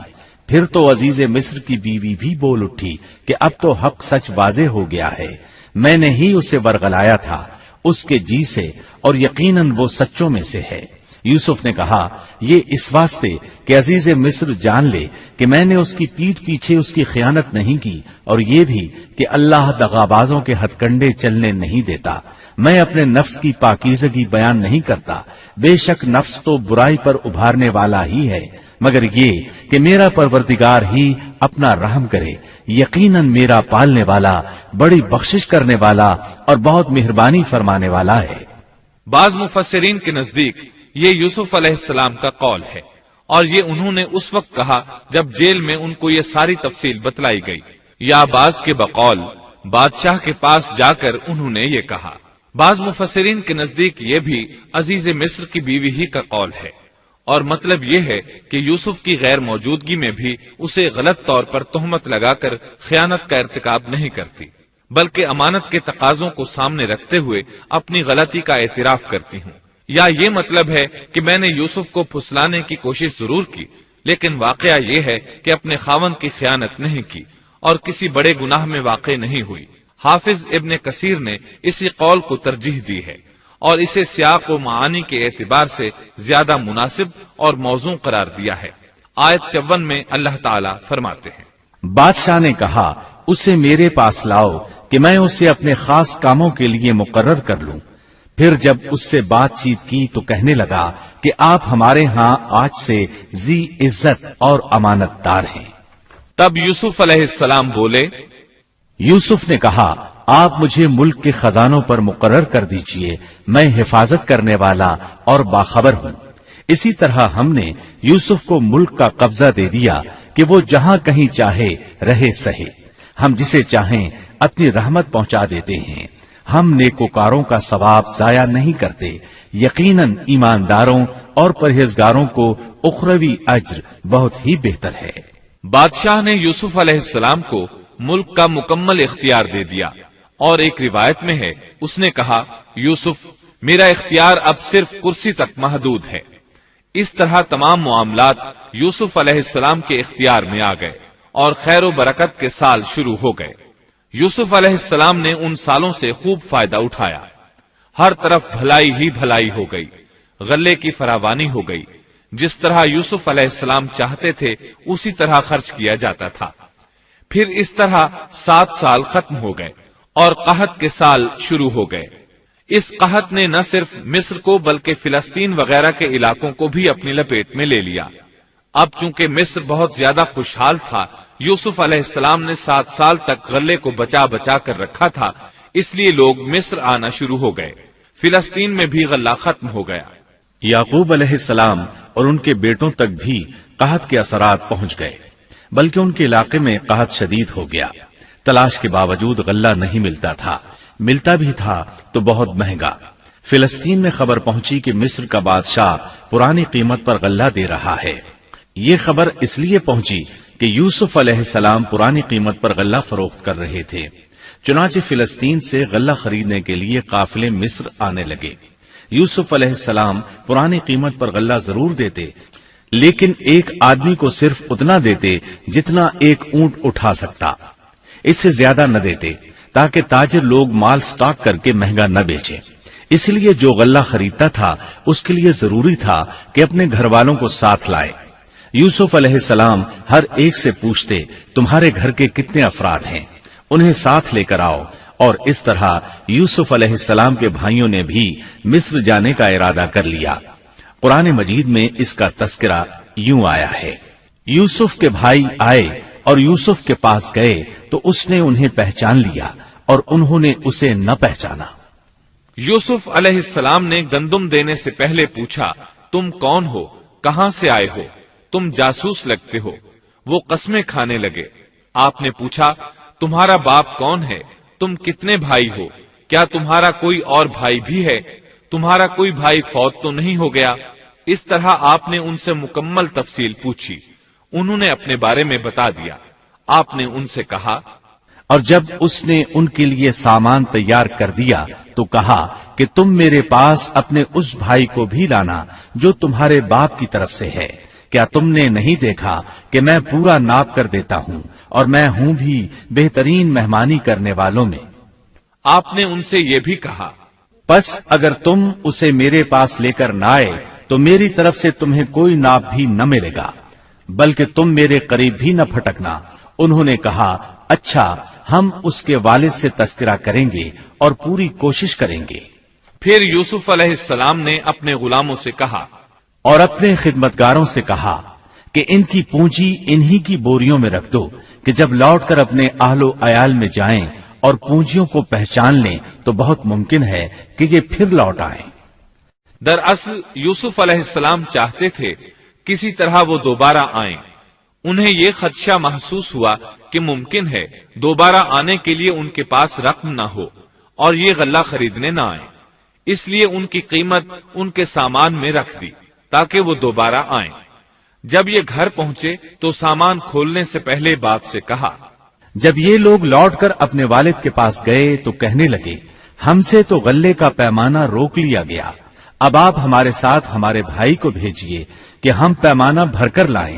پھر تو عزیز مصر کی بیوی بھی بول اٹھی کہ اب تو حق سچ واضح ہو گیا ہے، میں نے ہی اسے ورغلایا تھا اس کے جی سے، اور یقیناً وہ سچوں میں سے ہے۔ یوسف نے کہا، یہ اس واسطے کہ عزیز مصر جان لے کہ میں نے اس کی پیٹھ پیچھے اس کی خیانت نہیں کی، اور یہ بھی کہ اللہ دغابازوں کے ہتھ کنڈے چلنے نہیں دیتا۔ میں اپنے نفس کی پاکیزگی بیان نہیں کرتا، بے شک نفس تو برائی پر ابھارنے والا ہی ہے، مگر یہ کہ میرا پروردگار ہی اپنا رحم کرے، یقیناً میرا پالنے والا، بڑی بخشش کرنے والا اور بہت مہربانی فرمانے والا ہے۔ بعض مفسرین کے نزدیک یہ یوسف علیہ السلام کا قول ہے، اور یہ انہوں نے اس وقت کہا جب جیل میں ان کو یہ ساری تفصیل بتلائی گئی، یا بعض کے بقول بادشاہ کے پاس جا کر انہوں نے یہ کہا۔ بعض مفسرین کے نزدیک یہ بھی عزیز مصر کی بیوی ہی کا قول ہے، اور مطلب یہ ہے کہ یوسف کی غیر موجودگی میں بھی اسے غلط طور پر تہمت لگا کر خیانت کا ارتکاب نہیں کرتی، بلکہ امانت کے تقاضوں کو سامنے رکھتے ہوئے اپنی غلطی کا اعتراف کرتی ہوں۔ یا یہ مطلب ہے کہ میں نے یوسف کو پھسلانے کی کوشش ضرور کی، لیکن واقعہ یہ ہے کہ اپنے خاوند کی خیانت نہیں کی اور کسی بڑے گناہ میں واقع نہیں ہوئی۔ حافظ ابن کثیر نے اسی قول کو ترجیح دی ہے اور اسے سیاق و معانی کے اعتبار سے زیادہ مناسب اور موزوں قرار دیا ہے۔ آیت 54 میں اللہ تعالیٰ فرماتے ہیں، بادشاہ نے کہا اسے میرے پاس لاؤ کہ میں اسے اپنے خاص کاموں کے لیے مقرر کر لوں۔ پھر جب اس سے بات چیت کی تو کہنے لگا کہ آپ ہمارے ہاں آج سے ذی عزت اور امانت دار ہیں۔ تب یوسف علیہ السلام بولے، یوسف نے کہا آپ مجھے ملک کے خزانوں پر مقرر کر دیجئے، میں حفاظت کرنے والا اور باخبر ہوں۔ اسی طرح ہم نے یوسف کو ملک کا قبضہ دے دیا کہ وہ جہاں کہیں چاہے رہے سہے، ہم جسے چاہیں اپنی رحمت پہنچا دیتے ہیں، ہم نیکوکاروں کا ثواب ضائع نہیں کرتے، یقیناً ایمانداروں اور پرہیزگاروں کو اخروی اجر بہت ہی بہتر ہے۔ بادشاہ نے یوسف علیہ السلام کو ملک کا مکمل اختیار دے دیا، اور ایک روایت میں ہے اس نے کہا، یوسف میرا اختیار اب صرف کرسی تک محدود ہے۔ اس طرح تمام معاملات یوسف علیہ السلام کے اختیار میں آ گئے اور خیر و برکت کے سال شروع ہو گئے۔ یوسف علیہ السلام نے ان سالوں سے خوب فائدہ اٹھایا، ہر طرف بھلائی ہی بھلائی ہو گئی، غلے کی فراوانی ہو گئی، جس طرح یوسف علیہ السلام چاہتے تھے اسی طرح خرچ کیا جاتا تھا۔ پھر اس طرح 7 سال ختم ہو گئے اور قحط کے سال شروع ہو گئے۔ اس قحط نے نہ صرف مصر کو بلکہ فلسطین وغیرہ کے علاقوں کو بھی اپنی لپیٹ میں لے لیا۔ اب چونکہ مصر بہت زیادہ خوشحال تھا، یوسف علیہ السلام نے 7 سال تک غلے کو بچا بچا کر رکھا تھا، اس لیے لوگ مصر آنا شروع ہو گئے۔ فلسطین میں بھی غلہ ختم ہو گیا۔ یعقوب علیہ السلام اور ان کے بیٹوں تک بھی قحط کے اثرات پہنچ گئے، بلکہ ان کے علاقے میں قحط شدید ہو گیا۔ تلاش کے باوجود غلہ نہیں ملتا تھا، ملتا بھی تھا تو بہت مہنگا۔ فلسطین میں خبر پہنچی کہ مصر کا بادشاہ پرانی قیمت پر غلہ دے رہا ہے۔ یہ خبر اس لیے پہنچی کہ یوسف علیہ السلام پرانی قیمت پر غلہ فروخت کر رہے تھے، چنانچہ فلسطین سے غلہ خریدنے کے لیے قافلے مصر آنے لگے۔ یوسف علیہ السلام پرانی قیمت پر غلہ ضرور دیتے، لیکن ایک آدمی کو صرف اتنا دیتے جتنا ایک اونٹ اٹھا سکتا، اس سے زیادہ نہ دیتے، تاکہ تاجر لوگ مال سٹاک کر کے مہنگا نہ بیچیں۔ اس لیے جو غلہ خریدتا تھا اس کے لیے ضروری تھا کہ اپنے گھر والوں کو ساتھ لائے۔ یوسف علیہ السلام ہر ایک سے پوچھتے تمہارے گھر کے کتنے افراد ہیں، انہیں ساتھ لے کر آؤ، اور اس طرح یوسف علیہ السلام کے بھائیوں نے بھی مصر جانے کا ارادہ کر لیا۔ قرآن مجید میں اس کا تذکرہ یوں آیا ہے، یوسف کے بھائی آئے اور یوسف کے پاس گئے تو اس نے انہیں پہچان لیا اور انہوں نے اسے نہ پہچانا۔ یوسف علیہ السلام نے گندم دینے سے پہلے پوچھا، تم کون ہو، کہاں سے آئے ہو، تم جاسوس لگتے ہو۔ وہ قسمیں کھانے لگے۔ آپ نے پوچھا، تمہارا باپ کون ہے، تم کتنے بھائی ہو، کیا تمہارا کوئی اور بھائی بھی ہے، تمہارا کوئی بھائی فوت تو نہیں ہو گیا؟ اس طرح آپ نے ان سے مکمل تفصیل پوچھی، انہوں نے اپنے بارے میں بتا دیا۔ آپ نے ان سے کہا، اور جب اس نے ان کے لیے سامان تیار کر دیا تو کہا کہ تم میرے پاس اپنے اس بھائی کو بھی لانا جو تمہارے باپ کی طرف سے ہے۔ کیا تم نے نہیں دیکھا کہ میں پورا ناپ کر دیتا ہوں، اور میں ہوں بھی بہترین مہمانی کرنے والوں میں۔ آپ نے ان سے یہ بھی کہا، پس اگر تم اسے میرے پاس لے کر نہ آئے تو میری طرف سے تمہیں کوئی ناپ بھی نہ ملے گا، بلکہ تم میرے قریب بھی نہ پھٹکنا۔ انہوں نے کہا، اچھا، ہم اس کے والد سے تذکرہ کریں گے اور پوری کوشش کریں گے۔ پھر یوسف علیہ السلام نے اپنے غلاموں سے کہا اور اپنے خدمتگاروں سے کہا کہ ان کی پونجی انہی کی بوریوں میں رکھ دو کہ جب لوٹ کر اپنے اہل و عیال میں جائیں اور پونجیوں کو پہچان لیں تو بہت ممکن ہے کہ یہ پھر لوٹ آئیں۔ دراصل یوسف علیہ السلام چاہتے تھے کسی طرح وہ دوبارہ آئیں۔ انہیں یہ خدشہ محسوس ہوا کہ ممکن ہے دوبارہ آنے کے لیے ان کے پاس رقم نہ ہو اور یہ غلہ خریدنے نہ آئیں، اس لیے ان کی قیمت ان کے سامان میں رکھ دی تاکہ وہ دوبارہ آئیں۔ جب یہ گھر پہنچے تو سامان کھولنے سے پہلے باپ سے کہا، جب یہ لوگ لوٹ کر اپنے والد کے پاس گئے تو کہنے لگے، ہم سے تو غلے کا پیمانہ روک لیا گیا، اب آپ ہمارے ساتھ ہمارے بھائی کو بھیجیے کہ ہم پیمانہ بھر کر لائیں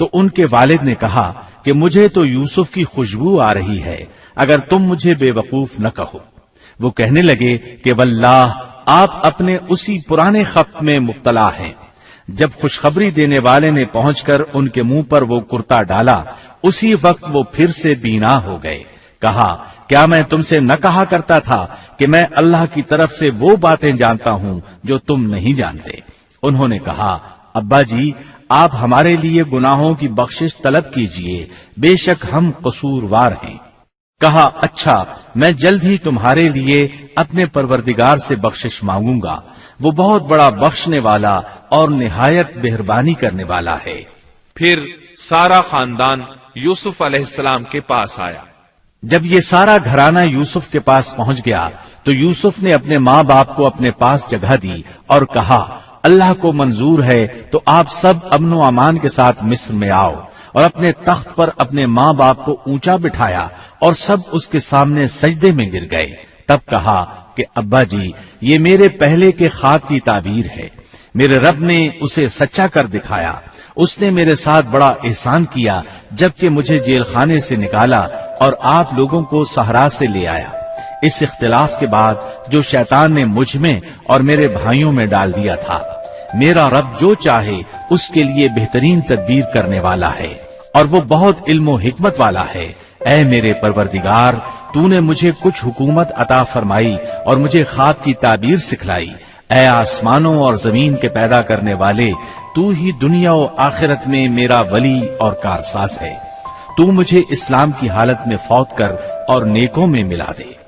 تو ان کے والد نے کہا کہ مجھے تو یوسف کی خوشبو آ رہی ہے، اگر تم مجھے بے وقوف نہ کہو۔ وہ کہنے لگے کہ واللہ آپ اپنے اسی پرانے خط میں مبتلا ہیں۔ جب خوشخبری دینے والے نے پہنچ کر ان کے منہ پر وہ کرتا ڈالا، اسی وقت وہ پھر سے بینا ہو گئے۔ کہا کیا میں تم سے نہ کہا کرتا تھا کہ میں اللہ کی طرف سے وہ باتیں جانتا ہوں جو تم نہیں جانتے؟ انہوں نے کہا ابا جی آپ ہمارے لیے گناہوں کی بخشش طلب کیجئے، بے شک ہم قصوروار ہیں۔ کہا اچھا میں جلد ہی تمہارے لیے اپنے پروردگار سے بخشش مانگوں گا، وہ بہت بڑا بخشنے والا اور نہایت مہربانی کرنے والا ہے۔ پھر سارا خاندان یوسف علیہ السلام کے پاس آیا۔ جب یہ سارا گھرانہ یوسف کے پاس پہنچ گیا تو یوسف نے اپنے ماں باپ کو اپنے پاس جگہ دی اور کہا اللہ کو منظور ہے تو آپ سب امن و امان کے ساتھ مصر میں آؤ، اور اپنے تخت پر اپنے ماں باپ کو اونچا بٹھایا اور سب اس کے سامنے سجدے میں گر گئے۔ تب کہا کہ ابا جی یہ میرے پہلے کے خواب کی تعبیر ہے، میرے رب نے اسے سچا کر دکھایا، اس نے میرے ساتھ بڑا احسان کیا جبکہ مجھے جیل خانے سے نکالا اور آپ لوگوں کو صحرا سے لے آیا۔ اس اختلاف کے بعد جو شیطان نے مجھ میں اور میرے بھائیوں میں ڈال دیا تھا، میرا رب جو چاہے اس کے لیے بہترین تدبیر کرنے والا ہے اور وہ بہت علم و حکمت والا ہے۔ اے میرے پروردگار تو نے مجھے کچھ حکومت عطا فرمائی اور مجھے خواب کی تعبیر سکھلائی۔ اے آسمانوں اور زمین کے پیدا کرنے والے تو ہی دنیا و آخرت میں میرا ولی اور کارساز ہے۔ تو مجھے اسلام کی حالت میں فوت کر اور نیکوں میں ملا دے۔